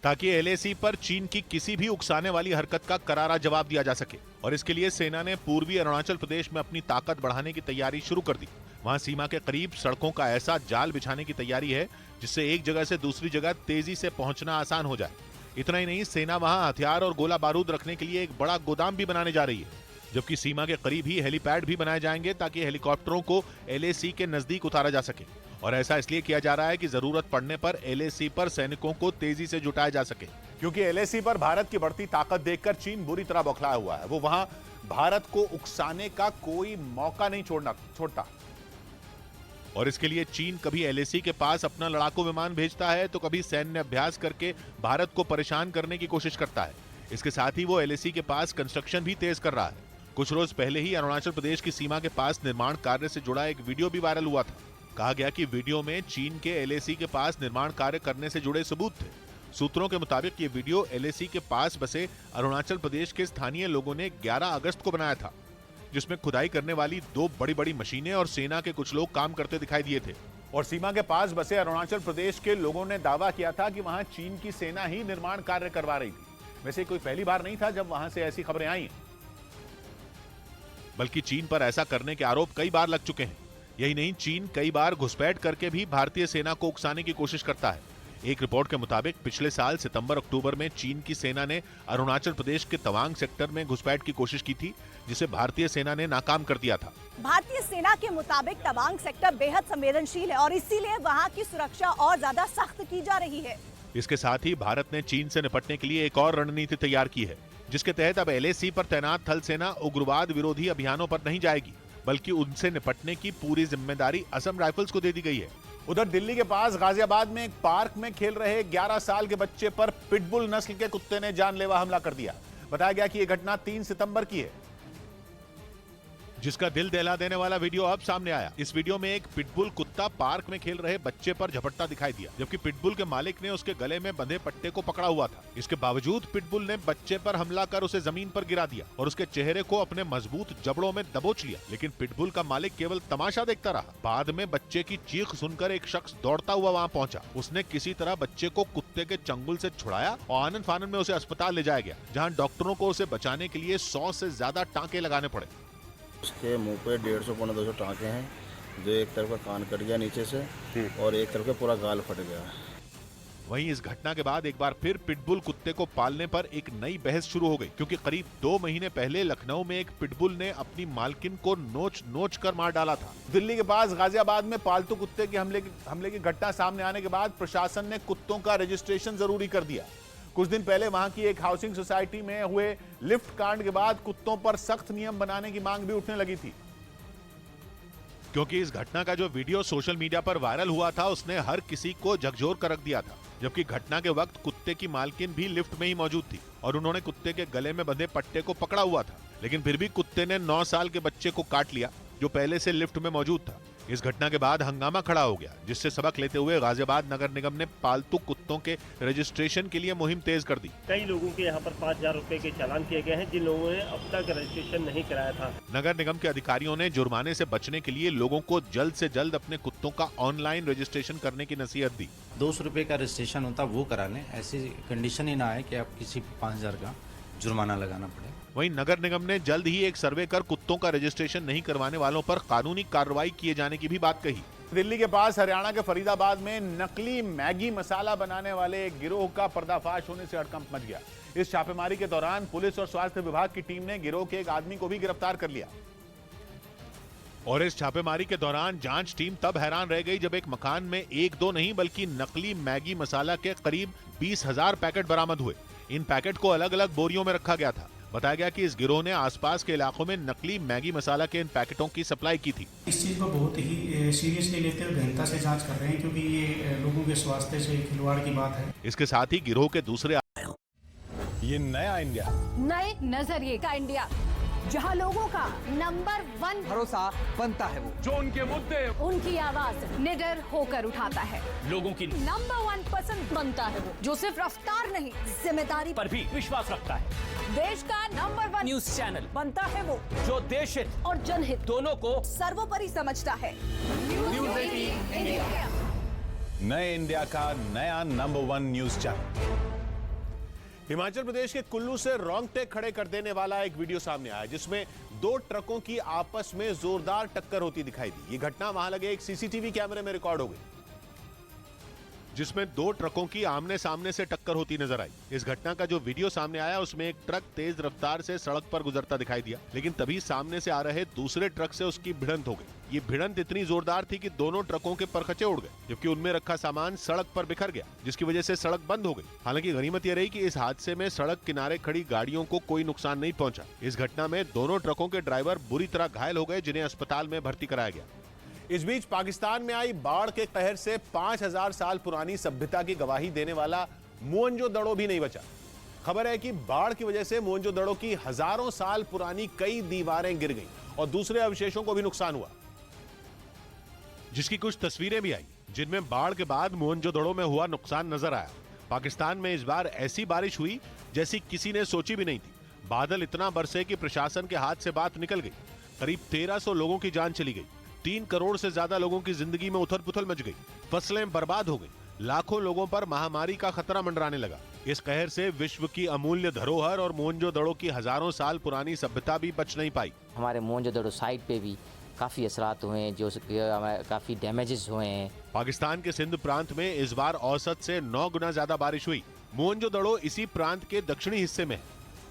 ताकि एलएसी पर चीन की किसी भी उकसाने वाली हरकत का करारा जवाब दिया जा सके। और इसके लिए सेना ने पूर्वी अरुणाचल प्रदेश में अपनी ताकत बढ़ाने की तैयारी शुरू कर दी। वहां सीमा के करीब सड़कों का ऐसा जाल बिछाने की तैयारी है जिससे एक जगह से दूसरी जगह तेजी से पहुंचना आसान हो जाए। इतना ही नहीं, सेना वहां हथियार और गोला बारूद रखने के लिए एक बड़ा गोदाम भी बनाने जा रही है, जबकि सीमा के करीब ही हेलीपैड भी बनाए जाएंगे ताकि हेलीकॉप्टरों को एलएसी के नजदीक उतारा जा सके। और ऐसा इसलिए किया जा रहा है कि जरूरत पड़ने पर एलएसी पर सैनिकों को तेजी से जुटाया जा सके, क्योंकि एलएसी पर भारत की बढ़ती ताकत देखकर चीन बुरी तरह बौखलाया हुआ है। वो वहां भारत को उकसाने का कोई मौका नहीं छोड़ता। और इसके लिए चीन कभी एलएसी के पास अपना लड़ाकू विमान भेजता है तो कभी सैन्य अभ्यास करके भारत को परेशान करने की कोशिश करता है। इसके साथ ही वो एलएसी के पास कंस्ट्रक्शन भी तेज कर रहा है। कुछ रोज पहले ही अरुणाचल प्रदेश की सीमा के पास निर्माण कार्य से जुड़ा एक वीडियो भी वायरल हुआ था। कहा गया कि वीडियो में चीन के एलएसी के पास निर्माण कार्य करने से जुड़े सबूत थे। सूत्रों के मुताबिक ये वीडियो एलएसी के पास बसे अरुणाचल प्रदेश के स्थानीय लोगों ने 11 अगस्त को बनाया था, जिसमें खुदाई करने वाली 2 बड़ी-बड़ी मशीनें और सेना के कुछ लोग काम करते दिखाई दिए थे। और सीमा के पास बसे अरुणाचल प्रदेश के लोगों ने दावा किया था कि वहां चीन की सेना ही निर्माण कार्य करवा रही थी। वैसे कोई पहली बार नहीं था जब वहां से ऐसी खबरें आई, बल्कि चीन पर ऐसा करने के आरोप कई बार लग चुके हैं। यही नहीं, चीन कई बार घुसपैठ करके भी भारतीय सेना को उकसाने की कोशिश करता है। एक रिपोर्ट के मुताबिक पिछले साल सितंबर-अक्टूबर में चीन की सेना ने अरुणाचल प्रदेश के तवांग सेक्टर में घुसपैठ की कोशिश की थी, जिसे भारतीय सेना ने नाकाम कर दिया था। भारतीय सेना के मुताबिक तवांग सेक्टर बेहद संवेदनशील है और इसीलिए वहां की सुरक्षा और ज्यादा सख्त की जा रही है। इसके साथ ही भारत ने चीन से निपटने के लिए एक और रणनीति तैयार की है, जिसके तहत अब LAC पर तैनात थल सेना उग्रवाद विरोधी अभियानों पर नहीं जाएगी, बल्कि उनसे निपटने की पूरी जिम्मेदारी असम राइफल्स को दे दी गई है। उधर दिल्ली के पास गाजियाबाद में एक पार्क में खेल रहे 11 साल के बच्चे पर पिटबुल नस्ल के कुत्ते ने जानलेवा हमला कर दिया। बताया गया कि यह घटना 3 सितंबर की है, जिसका दिल दहला देने वाला वीडियो अब सामने आया। इस वीडियो में एक पिटबुल कुत्ता पार्क में खेल रहे बच्चे पर झपटता दिखाई दिया, जबकि पिटबुल के मालिक ने उसके गले में बंधे पट्टे को पकड़ा हुआ था। इसके बावजूद पिटबुल ने बच्चे पर हमला कर उसे जमीन पर गिरा दिया और उसके चेहरे को अपने मजबूत जबड़ों में दबोच लिया, लेकिन पिटबुल का मालिक केवल तमाशा देखता रहा। बाद में बच्चे की चीख सुनकर एक शख्स दौड़ता हुआ वहाँ पहुंचा। उसने किसी तरह बच्चे को कुत्ते के चंगुल से छुड़ाया और आनन फानन में उसे अस्पताल ले जाया गया, जहाँ डॉक्टरों को उसे बचाने के लिए 100 से ज्यादा टाँके लगाने पड़े। उसके मुंह पे 150-200 टाँके हैं, जो एक तरफ का कान कट गया नीचे से और एक तरफ का पूरा गाल फट गया। वहीं इस घटना के बाद एक बार फिर पिटबुल कुत्ते को पालने पर एक नई बहस शुरू हो गई, क्योंकि करीब 2 महीने पहले लखनऊ में एक पिटबुल ने अपनी मालकिन को नोच कर मार डाला था। दिल्ली के पास गाजियाबाद में पालतू कुत्ते के हमले की घटना सामने आने के बाद प्रशासन ने कुत्तों का रजिस्ट्रेशन जरूरी कर दिया। कुछ दिन पहले वहां की एक हाउसिंग सोसाइटी में हुए लिफ्ट कांड के बाद कुत्तों पर सख्त नियम बनाने की मांग भी उठने लगी थी। क्योंकि इस घटना का जो वीडियो सोशल मीडिया पर वायरल हुआ था, उसने हर किसी को झकझोर कर रख दिया था, जबकि घटना के वक्त कुत्ते की मालकिन भी लिफ्ट में ही मौजूद थी और उन्होंने कुत्ते के गले में बंधे पट्टे को पकड़ा हुआ था, लेकिन फिर भी कुत्ते ने 9 साल के बच्चे को काट लिया, जो पहले से लिफ्ट में मौजूद था। इस घटना के बाद हंगामा खड़ा हो गया, जिससे सबक लेते हुए गाजियाबाद नगर निगम ने पालतू कुत्तों के रजिस्ट्रेशन के लिए मुहिम तेज कर दी। कई लोगों के यहाँ पर 5,000 रुपए के चालान किए गए हैं, जिन लोगों ने अब तक रजिस्ट्रेशन नहीं कराया था। नगर निगम के अधिकारियों ने जुर्माने से बचने के लिए लोगों को जल्द से जल्द अपने कुत्तों का ऑनलाइन रजिस्ट्रेशन करने की नसीहत दी। 200 रुपए का रजिस्ट्रेशन होता, वो करा लें। ऐसी कंडीशन ही ना आए कि आप किसी 5,000 का जुर्माना लगाना पड़े। वहीं नगर निगम ने जल्द ही एक सर्वे कर कुत्तों का रजिस्ट्रेशन नहीं करवाने वालों पर कानूनी कार्रवाई किए जाने की भी बात कही। दिल्ली के पास हरियाणा के फरीदाबाद में नकली मैगी मसाला बनाने वाले एक गिरोह का पर्दाफाश होने से हड़कंप मच गया। इस छापेमारी के दौरान पुलिस और स्वास्थ्य विभाग की टीम ने गिरोह के एक आदमी को भी गिरफ्तार कर लिया। और इस छापेमारी के दौरान जांच टीम तब हैरान रह गई जब एक मकान में 1-2 नहीं बल्कि नकली मैगी मसाला के करीब 20,000 पैकेट बरामद हुए। इन पैकेट को अलग अलग बोरियों में रखा गया था। बताया गया कि इस गिरोह ने आसपास के इलाकों में नकली मैगी मसाला के इन पैकेटों की सप्लाई की थी। इस चीज को बहुत ही सीरियसली लेते हुए गहनता से जांच कर रहे हैं, क्योंकि ये लोगों के स्वास्थ्य से खिलवाड़ की बात है। इसके साथ ही गिरोह के दूसरे ये नया इंडिया, नए नजरिए का इंडिया, जहां लोगों का नंबर 1 भरोसा बनता है, वो जो उनके मुद्दे उनकी आवाज निडर होकर उठाता है, लोगों की नंबर 1 पसंद बनता है, वो जो सिर्फ रफ्तार नहीं जिम्मेदारी पर भी विश्वास रखता है। देश का नंबर 1 न्यूज चैनल बनता है वो जो देश हित और जनहित दोनों को सर्वोपरि समझता है। न्यूज 18 इंडिया, नए इंडिया का नया number 1 news channel. Himachal Pradesh के कुल्लू से रोंगटे खड़े कर देने वाला एक वीडियो सामने आया, जिसमें 2 ट्रकों की आपस में जोरदार टक्कर होती दिखाई दी। ये घटना वहां लगे एक सीसीटीवी कैमरे में रिकॉर्ड हो गई, जिसमें 2 ट्रकों की आमने सामने से टक्कर होती नजर आई। इस घटना का जो वीडियो सामने आया, उसमें एक ट्रक तेज रफ्तार से सड़क पर गुजरता दिखाई दिया, लेकिन तभी सामने से आ रहे दूसरे ट्रक से उसकी भिड़ंत हो गई। ये भिड़ंत इतनी जोरदार थी कि दोनों ट्रकों के परखचे उड़ गए, जबकि उनमें रखा सामान सड़क पर बिखर गया, जिसकी वजह से सड़क बंद हो गई। हालांकि गनीमत यह रही कि इस हादसे में सड़क किनारे खड़ी गाड़ियों को कोई नुकसान नहीं पहुंचा। इस घटना में दोनों ट्रकों के ड्राइवर बुरी तरह घायल हो गए, जिन्हें अस्पताल में भर्ती कराया गया। इस बीच पाकिस्तान में आई बाढ़ के कहर से 5,000 साल पुरानी सभ्यता की गवाही देने वाला मोहनजोदड़ो भी नहीं बचा। खबर है कि बाढ़ की वजह से मोहनजोदड़ो की हजारों साल पुरानी कई दीवारें गिर गईं और दूसरे अवशेषों को भी नुकसान हुआ, जिसकी कुछ तस्वीरें भी आई, जिनमें बाढ़ के बाद मोहनजोदड़ो में हुआ नुकसान नजर आया। पाकिस्तान में इस बार ऐसी बारिश हुई जैसी किसी ने सोची भी नहीं थी। बादल इतना बरसे कि प्रशासन के हाथ से बात निकल गई। करीब 1300 लोगों की जान चली गई। 3 करोड़ से ज्यादा लोगों की जिंदगी में उथल-पुथल मच गई, फसलें बर्बाद हो गई, लाखों लोगों पर महामारी का खतरा मंडराने लगा। इस कहर से विश्व की अमूल्य धरोहर और मोहनजोदड़ो की हजारों साल पुरानी सभ्यता भी बच नहीं पाई। हमारे मोहनजोदड़ो साइट पे भी काफी असरात हुए हैं, जो काफी डैमेजेस हुए हैं। पाकिस्तान के सिंध प्रांत में इस बार औसत से 9 गुना ज्यादा बारिश हुई। मोहनजोदड़ो इसी प्रांत के दक्षिणी हिस्से में है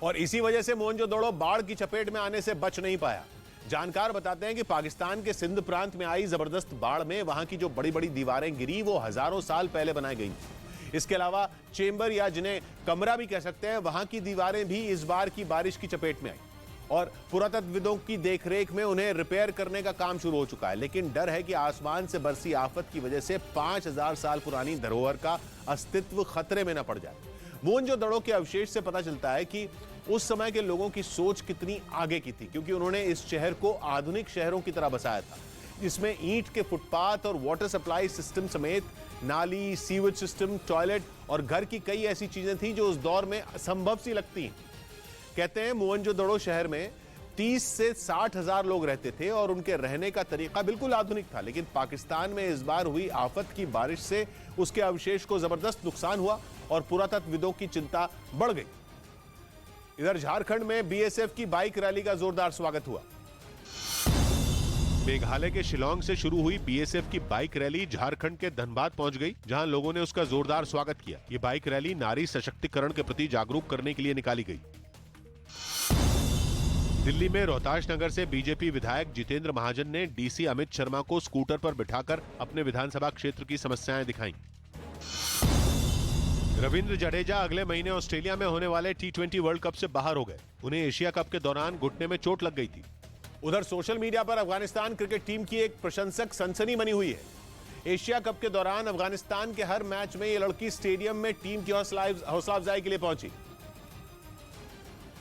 और इसी वजह से मोहनजोदड़ो बाढ़ की चपेट में आने से बच नहीं पाया। जानकार बताते हैं कि पाकिस्तान के सिंध प्रांत में आई जबरदस्त बाढ़ में वहां की जो बड़ी बड़ी दीवारें गिरी वो हजारों साल पहले बनाई गई। इसके अलावा चेंबर या जिन्हें कमरा भी कह सकते हैं, वहां की दीवारें भी इस बार की बारिश की चपेट में आई और पुरातत्वविदों की देखरेख में उन्हें रिपेयर करने का काम शुरू हो चुका है। लेकिन डर है कि आसमान से बरसी आफत की वजह से 5000 साल पुरानी धरोहर का अस्तित्व खतरे में न पड़ जाए। मोहनजोदड़ो के अवशेष से पता चलता है कि उस समय के लोगों की सोच कितनी आगे की थी, क्योंकि उन्होंने इस शहर को आधुनिक शहरों की तरह बसाया था, जिसमें ईंट के फुटपाथ और वाटर सप्लाई सिस्टम समेत नाली, सीवेज सिस्टम, टॉयलेट और घर की कई ऐसी चीजें थी जो उस दौर में असंभव सी लगती हैं। कहते हैं मोहनजोदड़ो शहर में 30 से 60 हजार लोग रहते थे और उनके रहने का तरीका बिल्कुल आधुनिक था। लेकिन पाकिस्तान में इस बार हुई आफत की बारिश से उसके अवशेष को जबरदस्त नुकसान हुआ और पुरातत्वविदों की चिंता बढ़ गई। इधर झारखंड में बीएसएफ की बाइक रैली का जोरदार स्वागत हुआ। मेघालय के शिलोंग से शुरू हुई बीएसएफ की बाइक रैली झारखंड के धनबाद पहुंच गई, जहां लोगों ने उसका जोरदार स्वागत किया। ये बाइक रैली नारी सशक्तिकरण के प्रति जागरूक करने के लिए निकाली गई। दिल्ली में रोहताश नगर से बीजेपी विधायक जितेंद्र महाजन ने डीसी अमित शर्मा को स्कूटर पर बिठाकर अपने विधानसभा क्षेत्र की समस्याएं दिखाईं। रविंद्र जडेजा अगले महीने ऑस्ट्रेलिया में होने वाले T20 वर्ल्ड कप से बाहर हो गए। उन्हें एशिया कप के दौरान घुटने में चोट लग गई थी। उधर सोशल मीडिया पर अफगानिस्तान क्रिकेट टीम की एक प्रशंसक सनसनी बनी हुई है। एशिया कप के दौरान अफगानिस्तान के हर मैच में ये लड़की स्टेडियम में टीम की हौसला अफजाई के लिए पहुंची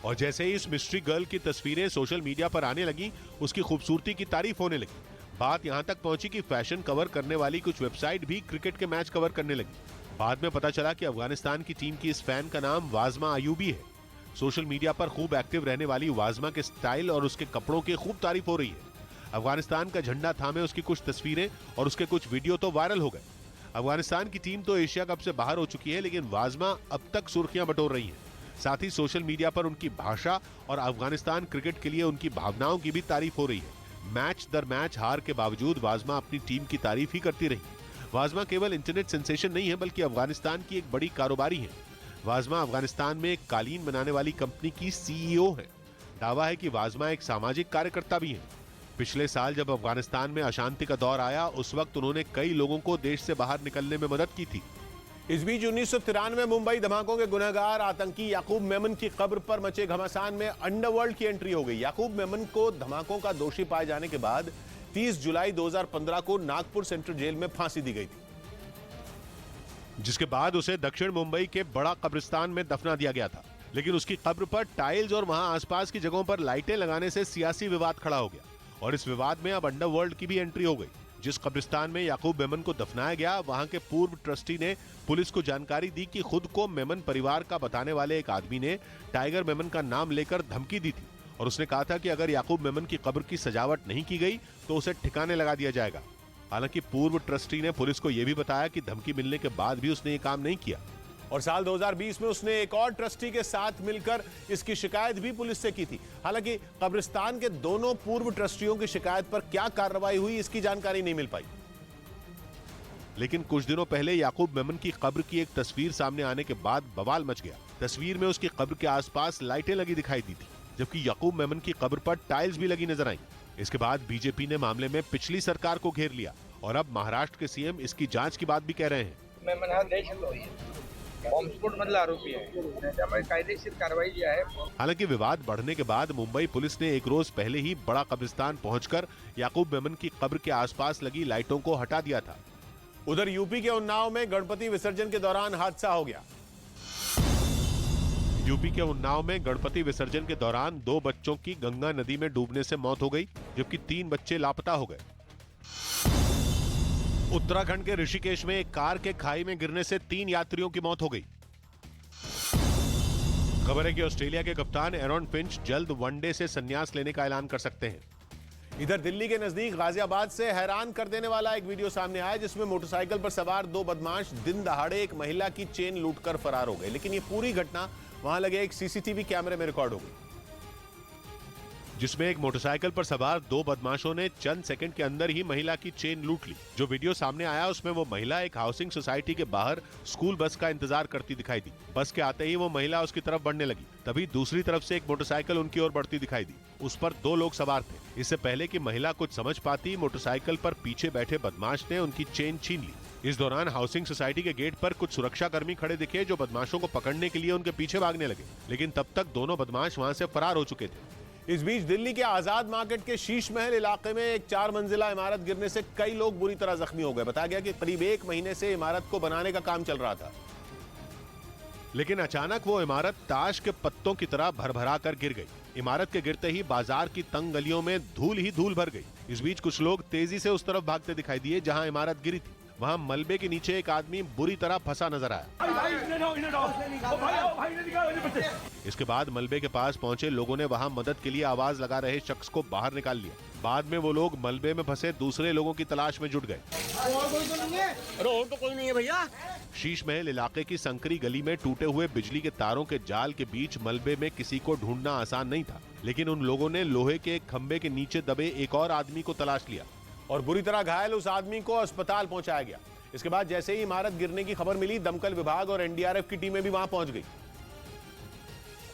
और जैसे ही इस मिस्ट्री गर्ल की तस्वीरें सोशल मीडिया पर आने लगी, उसकी खूबसूरती की तारीफ होने लगी। बात यहां तक पहुंची कि फैशन कवर करने वाली कुछ वेबसाइट भी क्रिकेट के मैच कवर करने लगी। बाद में पता चला कि अफगानिस्तान की टीम की इस फैन का नाम वाजमा अयूबी है। सोशल मीडिया पर खूब एक्टिव रहने वाली वाजमा के स्टाइल और उसके कपड़ों की खूब तारीफ हो रही है। अफगानिस्तान का झंडा थामे उसकी कुछ तस्वीरें और उसके कुछ वीडियो तो वायरल हो गए। अफगानिस्तान की टीम तो एशिया कप से बाहर हो चुकी है, लेकिन वाजमा अब तक सुर्खियां बटोर रही है। साथ ही सोशल मीडिया पर उनकी भाषा और अफगानिस्तान क्रिकेट के लिए उनकी भावनाओं की भी तारीफ हो रही है। मैच दर मैच हार के बावजूद वाजमा अपनी टीम की तारीफ ही करती रही। वाजमा केवल इंटरनेट सेंसेशन नहीं है, बल्कि अफगानिस्तान की एक बड़ी कारोबारी है। वाजमा अफगानिस्तान में एक कालीन बनाने वाली कंपनी की सीईओ है। दावा है कि वाजमा एक सामाजिक कार्यकर्ता भी है। पिछले साल जब अफगानिस्तान में अशांति का दौर आया, उस वक्त उन्होंने कई लोगों को देश से बाहर निकलने में मदद की थी। इस बीच 1993 में मुंबई धमाकों के गुनहगार आतंकी याकूब मेमन की कब्र पर मचे घमासान में अंडरवर्ल्ड की एंट्री हो गई। याकूब मेमन को धमाकों का दोषी पाए जाने के बाद 30 जुलाई 2015 को नागपुर सेंट्रल जेल में फांसी दी गई थी, जिसके बाद उसे दक्षिण मुंबई के बड़ा कब्रिस्तान में दफना दिया गया था। लेकिन उसकी कब्र पर टाइल्स और वहां आसपास की जगहों पर लाइटें लगाने से सियासी विवाद खड़ा हो गया और इस विवाद में अब अंडरवर्ल्ड की भी एंट्री हो गई। जिस कब्रिस्तान में याकूब मेमन को दफनाया गया, वहां के पूर्व ट्रस्टी ने पुलिस को जानकारी दी कि खुद को मेमन परिवार का बताने वाले एक आदमी ने टाइगर मेमन का नाम लेकर धमकी दी थी और उसने कहा था कि अगर याकूब मेमन की कब्र की सजावट नहीं की गई तो उसे ठिकाने लगा दिया जाएगा। हालांकि पूर्व ट्रस्टी ने पुलिस को यह भी बताया कि धमकी मिलने के बाद भी उसने ये काम नहीं किया और साल 2020 में उसने एक और ट्रस्टी के साथ मिलकर इसकी शिकायत भी पुलिस से की थी। हालांकि कब्रिस्तान के दोनों पूर्व ट्रस्टियों की शिकायत पर क्या कार्रवाई हुई, इसकी जानकारी नहीं मिल पाई। लेकिन कुछ दिनों पहले याकूब मेमन की कब्र की एक तस्वीर सामने आने के बाद बवाल मच गया। तस्वीर में उसकी कब्र के आसपास लाइटें लगी दिखाई दी थी, जबकि याकूब मेमन की कब्र पर टाइल्स भी लगी नजर आई। इसके बाद बीजेपी ने मामले में पिछली सरकार को घेर लिया और अब महाराष्ट्र के सीएम इसकी जांच की बात भी कह रहे हैं। आरोपी है, कायदेशीर कारवाई किया है। हालांकि विवाद बढ़ने के बाद मुंबई पुलिस ने एक रोज पहले ही बड़ा कब्रिस्तान पहुंचकर याकूब मेमन की कब्र के आसपास लगी लाइटों को हटा दिया था। उधर यूपी के उन्नाव में गणपति विसर्जन के दौरान हादसा हो गया। यूपी के उन्नाव में गणपति विसर्जन के दौरान 2 बच्चों की गंगा नदी में डूबने से मौत हो गई, जबकि 3 बच्चे लापता हो गए। उत्तराखंड के ऋषिकेश में एक कार के खाई में गिरने से 3 यात्रियों की मौत हो गई। खबर है कि ऑस्ट्रेलिया के कप्तान एरॉन फिंच जल्द वनडे से संन्यास लेने का ऐलान कर सकते हैं। इधर दिल्ली के नजदीक गाजियाबाद से हैरान कर देने वाला एक वीडियो सामने आया जिसमें मोटरसाइकिल पर सवार दो बदमाश दिन दहाड़े एक महिला की चेन लूटकर फरार हो गए। लेकिन ये पूरी घटना वहां लगे एक सीसीटीवी कैमरे में रिकॉर्ड हो गई, जिसमें एक मोटरसाइकिल पर सवार दो बदमाशों ने चंद सेकंड के अंदर ही महिला की चेन लूट ली। जो वीडियो सामने आया उसमें वो महिला एक हाउसिंग सोसाइटी के बाहर स्कूल बस का इंतजार करती दिखाई दी। बस के आते ही वो महिला उसकी तरफ बढ़ने लगी, तभी दूसरी तरफ से एक मोटरसाइकिल उनकी ओर बढ़ती दिखाई दी। उस पर दो लोग सवार थे। इससे पहले कि महिला कुछ समझ पाती, मोटरसाइकिल पर पीछे बैठे बदमाश ने उनकी चेन छीन ली। इस दौरान हाउसिंग सोसाइटी के गेट पर कुछ सुरक्षा कर्मी खड़े दिखे जो बदमाशों को पकड़ने के लिए उनके पीछे भागने लगे, लेकिन तब तक दोनों बदमाश वहां से फरार हो चुके थे। इस बीच दिल्ली के आजाद मार्केट के शीश महल इलाके में एक 4 मंजिला इमारत गिरने से कई लोग बुरी तरह जख्मी हो गए। बताया गया कि करीब 1 महीने से इमारत को बनाने का काम चल रहा था, लेकिन अचानक वो इमारत ताश के पत्तों की तरह भरभरा कर गिर गई। इमारत के गिरते ही बाजार की तंग गलियों में धूल ही धूल भर गई। इस बीच कुछ लोग तेजी से उस तरफ भागते दिखाई दिए जहां इमारत गिरी थी। वहां मलबे के नीचे एक आदमी बुरी तरह फंसा नजर आया। इसके बाद मलबे के पास पहुंचे लोगों ने वहां मदद के लिए आवाज लगा रहे शख्स को बाहर निकाल लिया। बाद में वो लोग मलबे में फंसे दूसरे लोगों की तलाश में जुट गए। और तो कोई नहीं है भैया। शीश महल इलाके की संकरी गली में टूटे हुए बिजली के तारों के जाल के बीच मलबे में किसी को ढूंढना आसान नहीं था, लेकिन उन लोगों ने लोहे के एक खंबे के नीचे दबे एक और आदमी को तलाश लिया और बुरी तरह घायल उस आदमी को अस्पताल पहुंचाया गया। इसके बाद जैसे ही इमारत गिरने की खबर मिली, दमकल विभाग और एनडीआरएफ की टीमें भी वहां पहुंच गई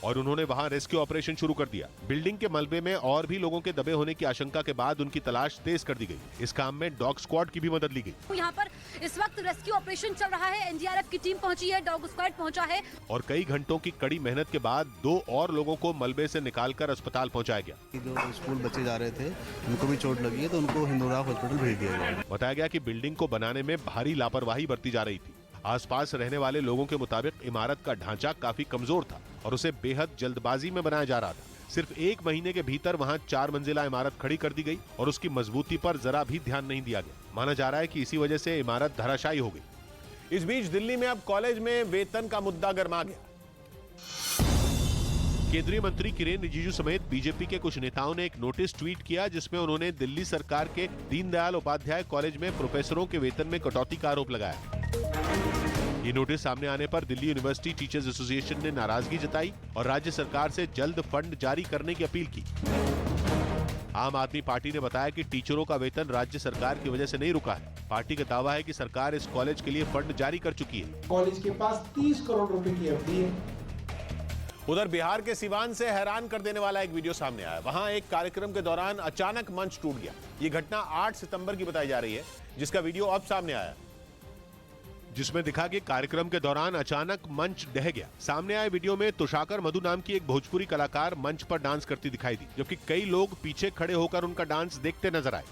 और उन्होंने वहां रेस्क्यू ऑपरेशन शुरू कर दिया। बिल्डिंग के मलबे में और भी लोगों के दबे होने की आशंका के बाद उनकी तलाश तेज कर दी गई। इस काम में डॉग स्क्वाड की भी मदद ली गई। यहाँ पर इस वक्त रेस्क्यू ऑपरेशन चल रहा है, एनडीआरएफ की टीम पहुंची है, डॉग स्क्वाड पहुंचा है और कई घंटों की कड़ी मेहनत के बाद 2 और लोगों को मलबे से निकालकर अस्पताल पहुंचाया गया। जो स्कूल बच्चे जा रहे थे उनको भी चोट लगी है तो उनको हिंदुरा हॉस्पिटल भेज दिया गया। बताया गया कि बिल्डिंग को बनाने में भारी लापरवाही बरती जा रही थी। आसपास रहने वाले लोगों के मुताबिक इमारत का ढांचा काफी कमजोर था और उसे बेहद जल्दबाजी में बनाया जा रहा था। सिर्फ 1 महीने के भीतर वहां 4 मंजिला इमारत खड़ी कर दी गई और उसकी मजबूती पर जरा भी ध्यान नहीं दिया गया। माना जा रहा है कि इसी वजह से इमारत धराशायी हो गई। इस बीच दिल्ली में अब कॉलेज में वेतन का मुद्दा गर्मा गया। केंद्रीय मंत्री किरेन रिजिजू समेत बीजेपी के कुछ नेताओं ने एक नोटिस ट्वीट किया जिसमें उन्होंने दिल्ली सरकार के दीनदयाल उपाध्याय कॉलेज में प्रोफेसरों के वेतन में कटौती का आरोप लगाया। ये नोटिस सामने आने पर दिल्ली यूनिवर्सिटी टीचर्स एसोसिएशन ने नाराजगी जताई और राज्य सरकार से जल्द फंड जारी करने की अपील की। आम आदमी पार्टी ने बताया कि टीचरों का वेतन राज्य सरकार की वजह से नहीं रुका है। पार्टी का दावा है कि सरकार इस कॉलेज के लिए फंड जारी कर चुकी है। कॉलेज के पास 30 करोड़ रुपए की एफडी है। उधर बिहार के सिवान से हैरान कर देने वाला एक वीडियो सामने आया। वहां एक कार्यक्रम के दौरान अचानक मंच टूट गया। ये घटना 8 सितंबर की बताई जा रही है, जिसका वीडियो अब सामने आया, जिसमें दिखा कि कार्यक्रम के दौरान अचानक मंच ढह गया। सामने आए वीडियो में तुषाकर मधु नाम की एक भोजपुरी कलाकार मंच पर डांस करती दिखाई दी, जबकि कई लोग पीछे खड़े होकर उनका डांस देखते नजर आए।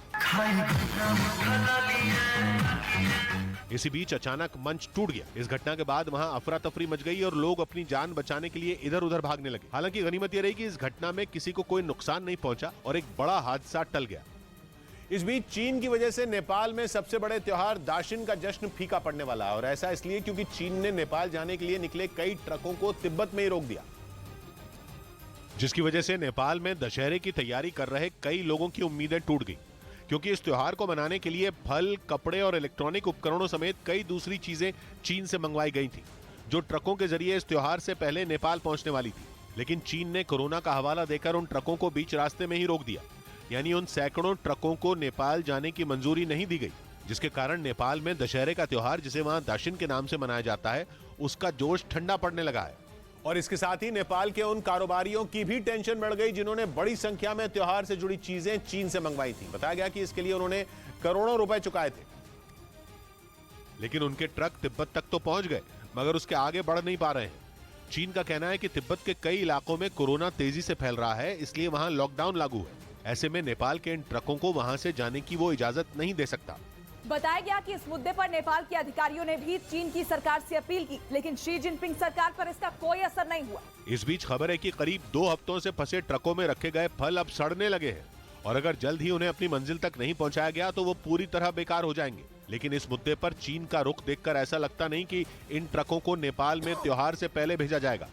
इसी बीच अचानक मंच टूट गया। इस घटना के बाद वहां अफरा तफरी मच गई और लोग अपनी जान बचाने के लिए इधर उधर भागने लगे। हालांकि गनीमत यह रही कि इस घटना में किसी को कोई नुकसान नहीं पहुंचा और एक बड़ा हादसा टल गया। इस बीच चीन की वजह से नेपाल में सबसे बड़े त्योहार दाशिन का जश्न फीका पड़ने वाला है और ऐसा इसलिए क्योंकि चीन ने नेपाल जाने के लिए निकले कई ट्रकों को तिब्बत में ही रोक दिया, जिसकी वजह से नेपाल में दशहरे की तैयारी कर रहे कई लोगों की उम्मीदें टूट गई, क्योंकि इस त्योहार को मनाने के लिए फल, कपड़े और इलेक्ट्रॉनिक उपकरणों समेत कई दूसरी चीजें चीन से मंगवाई गई थी, जो ट्रकों के जरिए इस त्योहार से पहले नेपाल पहुंचने वाली थी। लेकिन चीन ने कोरोना का हवाला देकर उन ट्रकों को बीच रास्ते में ही रोक दिया, यानी उन सैकड़ों ट्रकों को नेपाल जाने की मंजूरी नहीं दी गई, जिसके कारण नेपाल में दशहरे का त्योहार, जिसे वहां दाशिन के नाम से मनाया जाता है, उसका जोश ठंडा पड़ने लगा है। और इसके साथ ही नेपाल के उन कारोबारियों की भी टेंशन बढ़ गई जिन्होंने बड़ी संख्या में त्योहार से जुड़ी चीजें चीन से मंगवाई थी। बताया गया कि इसके लिए उन्होंने करोड़ों रुपए चुकाए थे, लेकिन उनके ट्रक तिब्बत तक तो पहुंच गए मगर उसके आगे बढ़ नहीं पा रहे हैं। चीन का कहना है कि तिब्बत के कई इलाकों में कोरोना तेजी से फैल रहा है, इसलिए वहां लॉकडाउन लागू है। ऐसे में नेपाल के इन ट्रकों को वहां से जाने की वो इजाजत नहीं दे सकता। बताया गया कि इस मुद्दे पर नेपाल के अधिकारियों ने भी चीन की सरकार से अपील की, लेकिन शी जिनपिंग सरकार पर इसका कोई असर नहीं हुआ। इस बीच खबर है कि करीब 2 हफ्तों से फंसे ट्रकों में रखे गए फल अब सड़ने लगे हैं और अगर जल्द ही उन्हें अपनी मंजिल तक नहीं पहुंचाया गया तो वो पूरी तरह बेकार हो जाएंगे। लेकिन इस मुद्दे पर चीन का रुख देखकर ऐसा लगता नहीं कि इन ट्रकों को नेपाल में त्योहार से पहले भेजा जाएगा।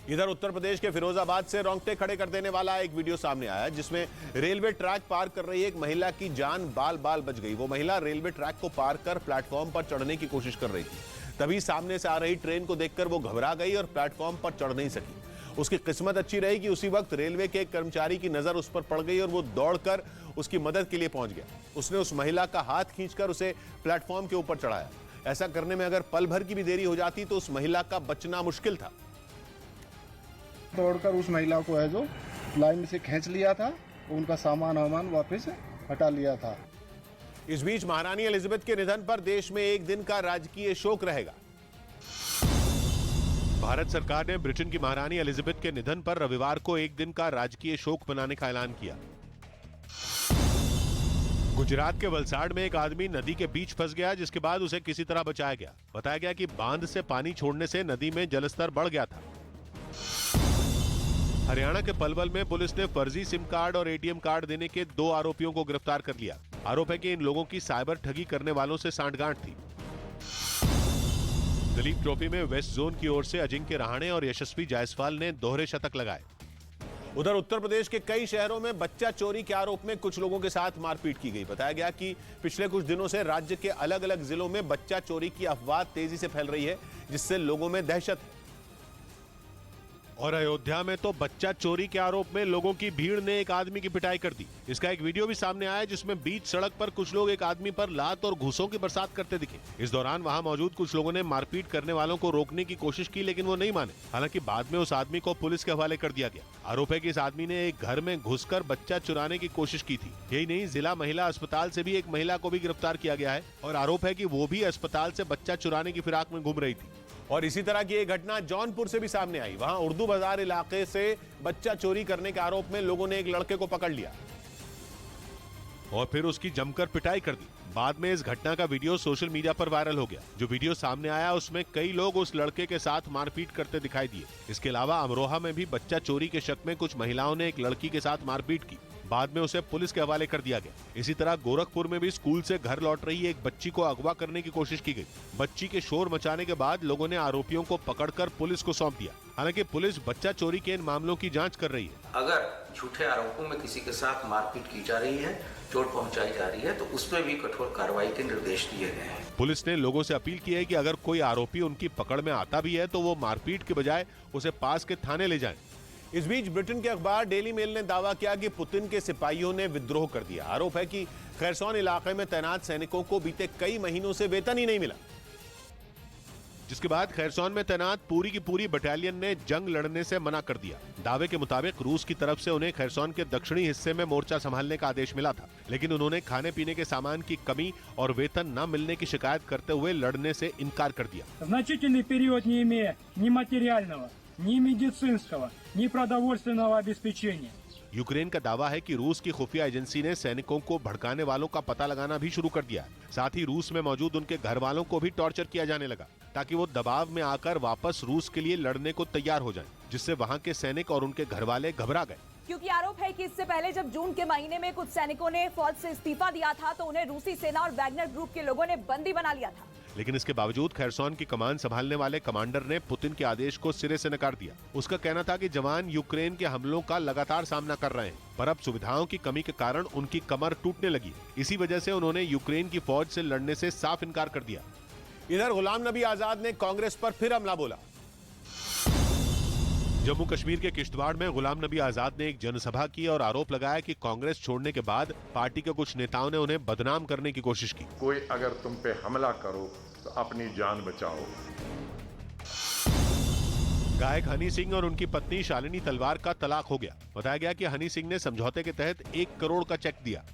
इधर उत्तर प्रदेश के फिरोजाबाद से रोंगटे खड़े कर देने वाला एक वीडियो सामने आया जिसमें रेलवे ट्रैक पार कर रही एक महिला की जान बाल बाल बच गई। वो महिला रेलवे ट्रैक को पार कर प्लेटफॉर्म पर चढ़ने की कोशिश कर रही थी। तभी सामने से आ रही ट्रेन को देखकर वो घबरा गई और प्लेटफॉर्म पर चढ़ नहीं सकी। उसकी किस्मत अच्छी रही कि उसी वक्त रेलवे के एक कर्मचारी की नजर उस पर पड़ गई और वो दौड़कर उसकी मदद के लिए पहुंच गया। उसने उस महिला का हाथ खींचकर उसे प्लेटफॉर्म के ऊपर चढ़ाया। ऐसा करने में अगर पल भर की भी देरी हो जाती तो उस महिला का बचना मुश्किल था। दौड़कर उस महिला को है जो लाइन से खींच लिया था, उनका सामान वापस हटा लिया था। इस बीच महारानी एलिजाबेथ के निधन पर देश में एक दिन का राजकीय शोक रहेगा। भारत सरकार ने ब्रिटेन की महारानी एलिजाबेथ के निधन पर रविवार को एक दिन का राजकीय शोक मनाने का ऐलान किया। गुजरात के वलसाड़ में एक आदमी नदी के बीच फंस गया, जिसके बाद उसे किसी तरह बचाया गया। बताया गया कि बांध से पानी छोड़ने से नदी में जलस्तर बढ़ गया था। हरियाणा के पलवल में पुलिस ने फर्जी सिम कार्ड और एटीएम कार्ड देने के 2 आरोपियों को गिरफ्तार कर लिया। आरोप है कि इन लोगों की साइबर ठगी करने वालों से सांठगांठ थी। दिलीप ट्रॉफी में वेस्ट जोन की ओर से अजिंक्य रहाणे और यशस्वी जायसवाल ने दोहरे शतक लगाए। उधर उत्तर प्रदेश के कई शहरों में बच्चा चोरी के आरोप में कुछ लोगों के साथ मारपीट की गई। बताया गया कि पिछले कुछ दिनों से राज्य के अलग अलग जिलों में बच्चा चोरी की अफवाह तेजी से फैल रही है, जिससे लोगों में दहशत है। और अयोध्या में तो बच्चा चोरी के आरोप में लोगों की भीड़ ने एक आदमी की पिटाई कर दी। इसका एक वीडियो भी सामने आया जिसमें बीच सड़क पर कुछ लोग एक आदमी पर लात और घूंसों की बरसात करते दिखे। इस दौरान वहां मौजूद कुछ लोगों ने मारपीट करने वालों को रोकने की कोशिश की, लेकिन वो नहीं माने। हालांकि बाद में उस आदमी को पुलिस के हवाले कर दिया गया। आरोप है कि इस आदमी ने एक घर में घुसकर बच्चा चुराने की कोशिश की थी। यही नहीं, जिला महिला अस्पताल से भी एक महिला को भी गिरफ्तार किया गया है और आरोप है कि वो भी अस्पताल से बच्चा चुराने की फिराक में घूम रही थी। और इसी तरह की एक घटना जौनपुर से भी सामने आई। वहां उर्दू बाजार इलाके से बच्चा चोरी करने के आरोप में लोगों ने एक लड़के को पकड़ लिया और फिर उसकी जमकर पिटाई कर दी। बाद में इस घटना का वीडियो सोशल मीडिया पर वायरल हो गया। जो वीडियो सामने आया उसमें कई लोग उस लड़के के साथ मारपीट करते दिखाई दिए। इसके अलावा अमरोहा में भी बच्चा चोरी के शक में कुछ महिलाओं ने एक लड़की के साथ मारपीट की। बाद में उसे पुलिस के हवाले कर दिया गया। इसी तरह गोरखपुर में भी स्कूल से घर लौट रही एक बच्ची को अगवा करने की कोशिश की गई। बच्ची के शोर मचाने के बाद लोगों ने आरोपियों को पकड़कर पुलिस को सौंप दिया। हालांकि पुलिस बच्चा चोरी के इन मामलों की जांच कर रही है। अगर झूठे आरोपों में किसी के साथ मारपीट की जा रही है, चोट पहुंचाई जा रही है, तो उसमें भी कठोर कार्रवाई के निर्देश दिए गए हैं। पुलिस ने लोगों से अपील की है कि अगर कोई आरोपी उनकी पकड़ में आता भी है तो वो मारपीट के बजाय उसे पास के थाने ले जाएं। इस बीच ब्रिटेन के अखबार डेली मेल ने दावा किया कि पुतिन के सिपाहियों ने विद्रोह कर दिया। आरोप है कि खैरसौन इलाके में तैनात सैनिकों को बीते कई महीनों से वेतन ही नहीं मिला, जिसके बाद खैरसौन में तैनात पूरी की पूरी बटालियन ने जंग लड़ने से मना कर दिया। दावे के मुताबिक रूस की तरफ से उन्हें खैरसौन के दक्षिणी हिस्से में मोर्चा संभालने का आदेश मिला था, लेकिन उन्होंने खाने पीने के सामान की कमी और वेतन न मिलने की शिकायत करते हुए लड़ने से इनकार कर दिया। Значительный период не имея ни материального, ни медицинского, ни продовольственного обеспечения. यूक्रेन का दावा है कि रूस की खुफिया एजेंसी ने सैनिकों को भड़काने वालों का पता लगाना भी शुरू कर दिया है। साथ ही रूस में मौजूद उनके घर वालों को भी टॉर्चर किया जाने लगा ताकि वो दबाव में आकर वापस रूस के लिए लड़ने को तैयार हो जाएं, जिससे वहां के सैनिक और उनके घर वाले घबरा गए। क्योंकि आरोप है कि इससे पहले जब जून के महीने में कुछ सैनिकों ने फौज से इस्तीफा दिया था तो उन्हें रूसी सेना और वैगनर ग्रुप के लोगों ने बंदी बना लिया था। लेकिन इसके बावजूद खैरसौन की कमान संभालने वाले कमांडर ने पुतिन के आदेश को सिरे से नकार दिया। उसका कहना था कि जवान यूक्रेन के हमलों का लगातार सामना कर रहे हैं, पर अब सुविधाओं की कमी के कारण उनकी कमर टूटने लगी। इसी वजह से उन्होंने यूक्रेन की फौज से लड़ने से साफ इनकार कर दिया। इधर गुलाम नबी आजाद ने कांग्रेस पर फिर हमला बोला। जम्मू कश्मीर के किश्तवाड़ में गुलाम नबी आजाद ने एक जनसभा की और आरोप लगाया कि कांग्रेस छोड़ने के बाद पार्टी के कुछ नेताओं ने उन्हें बदनाम करने की कोशिश की। कोई अगर तुम पे हमला करो तो अपनी जान बचाओ। गायक हनी सिंह और उनकी पत्नी शालिनी तलवार का तलाक हो गया। बताया गया कि हनी सिंह ने समझौते के तहत 1 करोड़ का चेक दिया।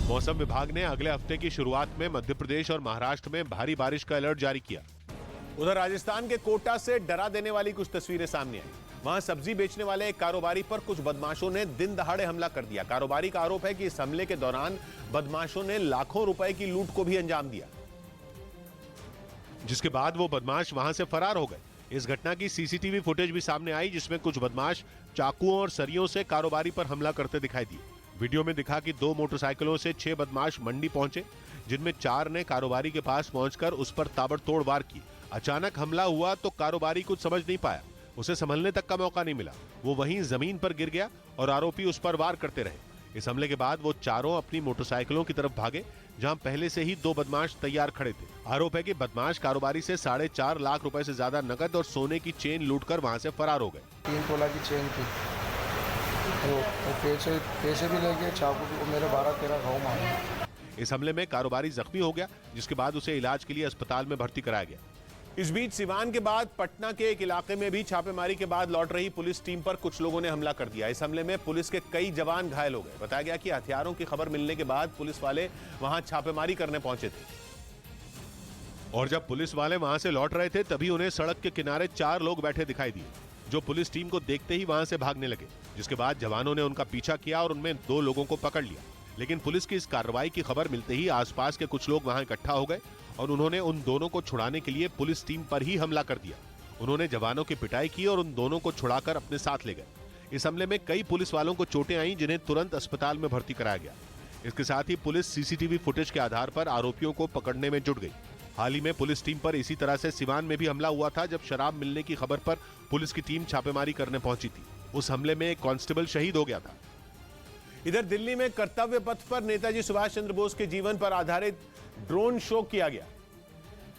मौसम विभाग ने अगले हफ्ते की शुरुआत में मध्य प्रदेश और महाराष्ट्र में भारी बारिश का अलर्ट जारी किया। उधर राजस्थान के कोटा से डरा देने वाली कुछ तस्वीरें सामने आई। वहां सब्जी बेचने वाले एक कारोबारी पर कुछ बदमाशों ने दिन दहाड़े हमला कर दिया। कारोबारी का आरोप है कि इस हमले के दौरान बदमाशों ने लाखों रुपए की लूट को भी अंजाम दिया, जिसके बाद वो बदमाश वहां से फरार हो गए। इस घटना की सीसीटीवी फुटेज भी सामने आई, जिसमें कुछ बदमाश चाकुओं और सरियों से कारोबारी पर हमला करते दिखाई दिए। वीडियो में दिखा कि 2 मोटरसाइकिलों से 6 बदमाश मंडी पहुंचे, जिनमें 4 ने कारोबारी के पास पहुंचकर उस पर ताबड़तोड़ वार किए। अचानक हमला हुआ तो कारोबारी कुछ समझ नहीं पाया, उसे संभलने तक का मौका नहीं मिला। वो वहीं जमीन पर गिर गया और आरोपी उस पर वार करते रहे। इस हमले के बाद वो चारों अपनी मोटरसाइकिलों की तरफ भागे, जहां पहले से ही 2 बदमाश तैयार खड़े थे। आरोप है कि बदमाश कारोबारी से 4.5 लाख रुपए से ज्यादा नकद और सोने की चेन लूटकर वहां से फरार हो गए। 3 तोला की चेन थी, पैसे भी ले गए, चाकू भी, मेरे 12-13 घाव मारे। इस हमले में कारोबारी जख्मी हो गया, जिसके बाद उसे इलाज के लिए अस्पताल में भर्ती कराया गया। इस बीच सिवान के बाद पटना के एक इलाके में भी छापेमारी के बाद लौट रही पुलिस टीम पर कुछ लोगों ने हमला कर दिया। इस हमले में पुलिस के कई जवान घायल हो गए। बताया गया कि हथियारों की खबर मिलने के बाद पुलिस वाले वहां छापेमारी करने पहुंचे थे और जब पुलिस वाले वहां से लौट रहे थे तभी उन्हें सड़क के किनारे 4 लोग बैठे दिखाई दिए, जो पुलिस टीम को देखते ही वहां से भागने लगे। जिसके बाद जवानों ने उनका पीछा किया और उनमें 2 लोगों को पकड़ लिया। लेकिन पुलिस की इस कार्रवाई की खबर मिलते ही आसपास के कुछ लोग वहां इकट्ठा हो गए और उन्होंने उन दोनों को छुड़ाने के लिए पुलिस टीम पर ही हमला कर दिया। उन्होंने जवानों की पिटाई की और उन दोनों को छुड़ाकर अपने साथ ले गए। इस हमले में कई पुलिस वालों को चोटें आईं, जिन्हें तुरंत अस्पताल में भर्ती कराया गया। इसके साथ ही पुलिस सीसीटीवी फुटेज के आधार पर आरोपियों को पकड़ने में जुट गई। हाल ही में पुलिस टीम पर इसी तरह से सिवान में भी हमला हुआ था, जब शराब मिलने की खबर पर पुलिस की टीम छापेमारी करने पहुंची थी। उस हमले में एक कांस्टेबल शहीद हो गया था। इधर दिल्ली में कर्तव्य पथ पर नेताजी सुभाष चंद्र बोस के जीवन पर आधारित ड्रोन शो किया गया।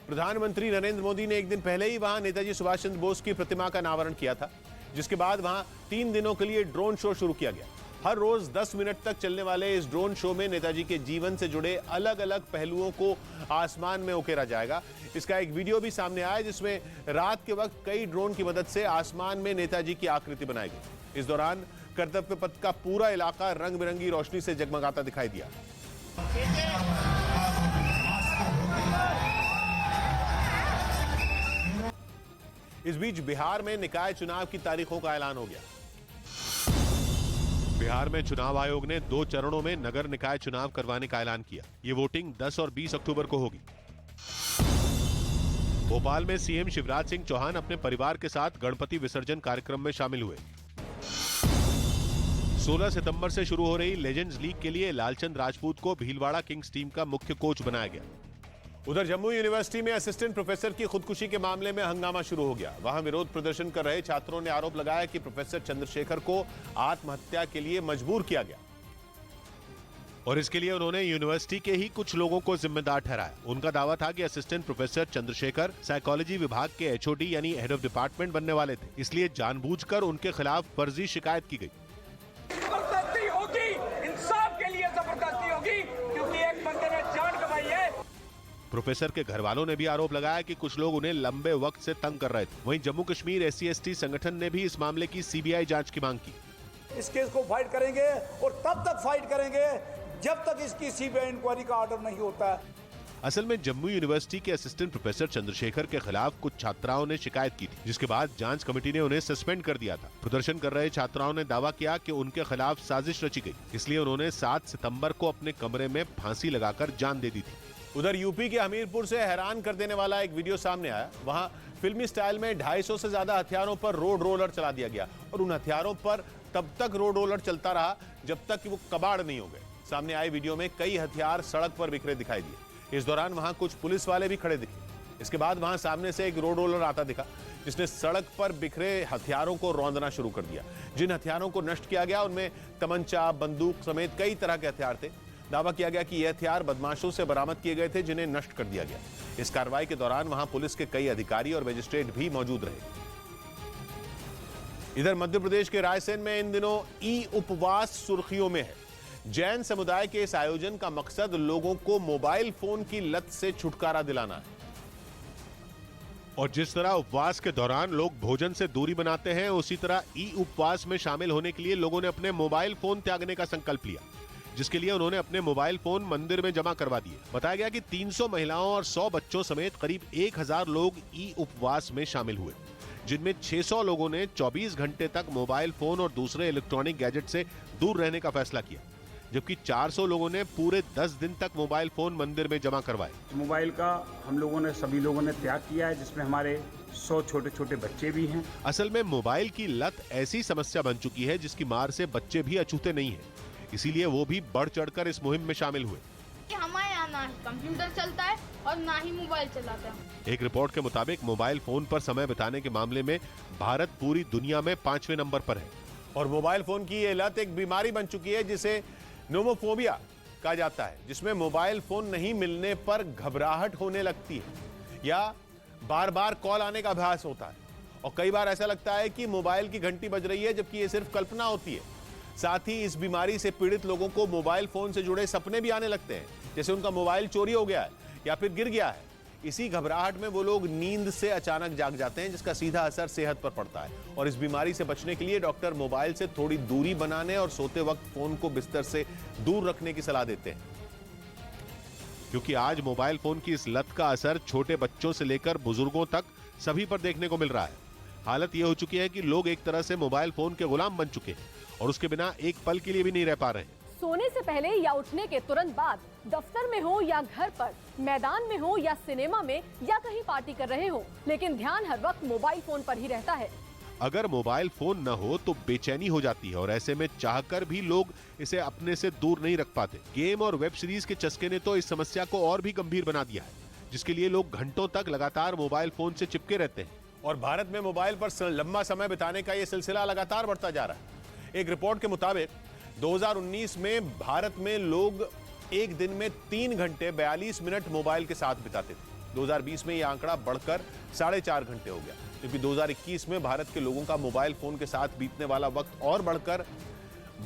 प्रधानमंत्री नरेंद्र मोदी ने एक दिन पहले ही वहां नेताजी सुभाष चंद्र बोस की प्रतिमा का अनावरण किया था, जिसके बाद वहां 3 दिनों के लिए ड्रोन शो शुरू किया गया। हर रोज 10 मिनट तक चलने वाले इस ड्रोन शो में नेताजी के जीवन से जुड़े अलग अलग पहलुओं को आसमान में उकेरा जाएगा। इसका एक वीडियो भी सामने आया, जिसमें रात के वक्त कई ड्रोन की मदद से आसमान में नेताजी की आकृति बनाई गई। इस दौरान कर्तव्य पथ का पूरा इलाका रंग बिरंगी रोशनी से जगमगाता दिखाई दिया। इस बीच बिहार में निकाय चुनाव की तारीखों का ऐलान हो गया। बिहार में चुनाव आयोग ने 2 चरणों में नगर निकाय चुनाव करवाने का ऐलान किया। ये वोटिंग 10 और 20 अक्टूबर को होगी। भोपाल में सीएम शिवराज सिंह चौहान अपने परिवार के साथ गणपति विसर्जन कार्यक्रम में शामिल हुए। 16 सितंबर से शुरू हो रही लेजेंड्स लीग के लिए लालचंद राजपूत को भीलवाड़ा किंग्स टीम का मुख्य कोच बनाया गया। उधर जम्मू यूनिवर्सिटी में असिस्टेंट प्रोफेसर की खुदकुशी के मामले में हंगामा शुरू हो गया। वहां विरोध प्रदर्शन कर रहे छात्रों ने आरोप लगाया कि प्रोफेसर चंद्रशेखर को आत्महत्या के लिए मजबूर किया गया और इसके लिए उन्होंने यूनिवर्सिटी के ही कुछ लोगों को जिम्मेदार ठहराया। उनका दावा था कि असिस्टेंट प्रोफेसर चंद्रशेखर साइकोलॉजी विभाग के एचओडी यानी हेड ऑफ डिपार्टमेंट बनने वाले थे, इसलिए जानबूझकर उनके खिलाफ फर्जी शिकायत की गई। जबरदस्ती होगी, इंसाफ के लिए जबरदस्ती होगी, क्योंकि एक बंदे ने जान गंवाई है। प्रोफेसर के घर वालों ने भी आरोप लगाया कि कुछ लोग उन्हें लंबे वक्त से तंग कर रहे थे। वहीं जम्मू कश्मीर SC/ST संगठन ने भी इस मामले की CBI जांच की मांग की। इस केस को फाइट करेंगे और तब तक फाइट करेंगे जब तक इसकी CBI इंक्वायरी का ऑर्डर नहीं होता है। असल में जम्मू यूनिवर्सिटी के असिस्टेंट प्रोफेसर चंद्रशेखर के खिलाफ कुछ छात्राओं ने शिकायत की थी, जिसके बाद जांच कमेटी ने उन्हें सस्पेंड कर दिया था। प्रदर्शन कर रहे छात्राओं ने दावा किया कि उनके खिलाफ साजिश रची गई, इसलिए उन्होंने 7 सितंबर को अपने कमरे में फांसी लगाकर जान दे दी थी। उधर यूपी के हमीरपुर से हैरान कर देने वाला एक वीडियो सामने आया। वहां फिल्मी स्टाइल में 250 से ज्यादा हथियारों पर रोड रोलर चला दिया गया और उन हथियारों पर तब तक रोड रोलर चलता रहा जब तक कि वो कबाड़ नहीं हो गए। सामने आए वीडियो में कई हथियार सड़क पर बिखरे दिखाई दिए। इस दौरान वहां कुछ पुलिस वाले भी खड़े दिखे। इसके बाद वहां सामने से एक रोड रोलर आता दिखा, जिसने सड़क पर बिखरे हथियारों को रौंदना शुरू कर दिया। जिन हथियारों को नष्ट किया गया उनमें तमंचा, बंदूक समेत कई तरह के हथियार थे। दावा किया गया कि ये हथियार बदमाशों से बरामद किए गए थे, जिन्हें नष्ट कर दिया गया। इस कार्रवाई के दौरान वहां पुलिस के कई अधिकारी और मजिस्ट्रेट भी मौजूद रहे। इधर मध्य प्रदेश के रायसेन में इन दिनों उपवास सुर्खियों में है। जैन समुदाय के इस आयोजन का मकसद लोगों को मोबाइल फोन की लत से छुटकारा दिलाना है। और जिस तरह उपवास के दौरान लोग भोजन से दूरी बनाते हैं, उसी तरह उपवास में शामिल होने के लिए लोगों ने अपने मोबाइल फोन त्यागने का संकल्प लिया, जिसके लिए उन्होंने अपने मोबाइल फोन मंदिर में जमा करवा दिए। बताया गया कि 300 महिलाओं और 100 बच्चों समेत करीब 1000 लोग उपवास में शामिल हुए, जिनमें 600 लोगों ने 24 घंटे तक मोबाइल फोन और दूसरे इलेक्ट्रॉनिक गैजेट से दूर रहने का फैसला किया, जबकि 400 लोगों ने पूरे 10 दिन तक मोबाइल फोन मंदिर में जमा करवाए। मोबाइल का हम लोगों ने सभी लोगों ने त्याग किया है, जिसमें हमारे 100 छोटे छोटे बच्चे भी हैं। असल में मोबाइल की लत ऐसी समस्या बन चुकी है जिसकी मार से बच्चे भी अछूते नहीं हैं, इसीलिए वो भी बढ़ चढ़कर इस मुहिम में शामिल हुए। हमारे यहाँ ना ही कंप्यूटर चलता है और ना ही मोबाइल चलाता है। एक रिपोर्ट के मुताबिक मोबाइल फोन पर समय बिताने के मामले में भारत पूरी दुनिया में 5वें नंबर पर है। और मोबाइल फोन की ये लत एक बीमारी बन चुकी है जिसे नोमोफोबिया कहा जाता है, जिसमें मोबाइल फोन नहीं मिलने पर घबराहट होने लगती है या बार बार कॉल आने का अभ्यास होता है और कई बार ऐसा लगता है कि मोबाइल की घंटी बज रही है जबकि ये सिर्फ कल्पना होती है। साथ ही इस बीमारी से पीड़ित लोगों को मोबाइल फोन से जुड़े सपने भी आने लगते हैं, जैसे उनका मोबाइल चोरी हो गया है या फिर गिर गया है। इसी घबराहट में वो लोग नींद से अचानक जाग जाते हैं, जिसका सीधा असर सेहत पर पड़ता है। और इस बीमारी से बचने के लिए डॉक्टर मोबाइल से थोड़ी दूरी बनाने और सोते वक्त फोन को बिस्तर से दूर रखने की सलाह देते हैं, क्योंकि आज मोबाइल फोन की इस लत का असर छोटे बच्चों से लेकर बुजुर्गों तक सभी पर देखने को मिल रहा है। हालत यह हो चुकी है कि लोग एक तरह से मोबाइल फोन के गुलाम बन चुके हैं और उसके बिना एक पल के लिए भी नहीं रह पा रहे हैं। सोने से पहले या उठने के तुरंत बाद, दफ्तर में हो या घर पर, मैदान में हो या सिनेमा में या कहीं पार्टी कर रहे हो, लेकिन ध्यान हर वक्त मोबाइल फोन पर ही रहता है। अगर मोबाइल फोन न हो तो बेचैनी हो जाती है और ऐसे में चाहकर भी लोग इसे अपने से दूर नहीं रख पाते। गेम और वेब सीरीज के चस्के ने तो इस समस्या को और भी गंभीर बना दिया है, जिसके लिए लोग घंटों तक लगातार मोबाइल फोन से चिपके रहते हैं। और भारत में मोबाइल पर लंबा समय बिताने का यह सिलसिला लगातार बढ़ता जा रहा है। एक रिपोर्ट के मुताबिक 2019 में भारत में लोग एक दिन में 3 घंटे 42 मिनट मोबाइल के साथ बिताते थे। 2020 में यह आंकड़ा बढ़कर 4.5 घंटे हो गया, क्योंकि 2021 में भारत के लोगों का मोबाइल फोन के साथ बीतने वाला वक्त और बढ़कर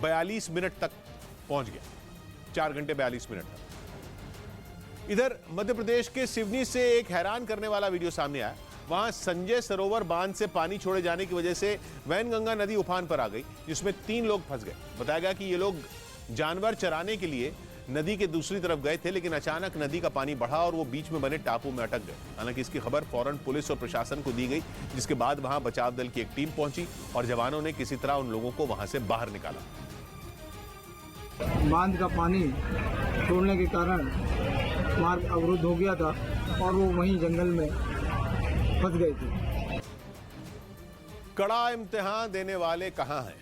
42 मिनट तक पहुंच गया, 4 घंटे 42 मिनट तक। इधर मध्य प्रदेश के सिवनी से एक हैरान करने वाला वीडियो सामने आया। वहां संजय सरोवर बांध से पानी छोड़े जाने की वजह से वैनगंगा नदी उफान पर आ गई, जिसमें 3 लोग फंस गए। बताया गया कि ये लोग जानवर चराने के लिए नदी के दूसरी तरफ गए थे, लेकिन अचानक नदी का पानी बढ़ा और वो बीच में बने टापू में अटक गए। हालांकि इसकी खबर फौरन पुलिस और प्रशासन को दी गई, जिसके बाद वहां बचाव दल की एक टीम पहुंची और जवानों ने किसी तरह उन लोगों को वहां से बाहर निकाला। बांध का पानी छोड़ने के कारण मार्ग अवरुद्ध हो गया था और वो वहीं जंगल में फंस गए थे। कड़ा इम्तिहान देने वाले कहां हैं?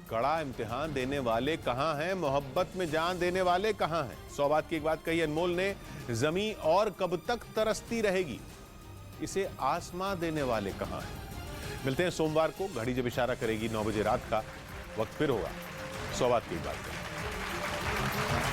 कड़ा इम्तिहान देने वाले कहां हैं? मोहब्बत में जान देने वाले कहां हैं? 100 बात की एक बात कही अनमोल ने, जमी और कब तक तरसती रहेगी, इसे आसमां देने वाले कहां हैं? मिलते हैं सोमवार को, घड़ी जब इशारा करेगी 9 बजे रात का, वक्त फिर होगा 100 बात की एक बात का।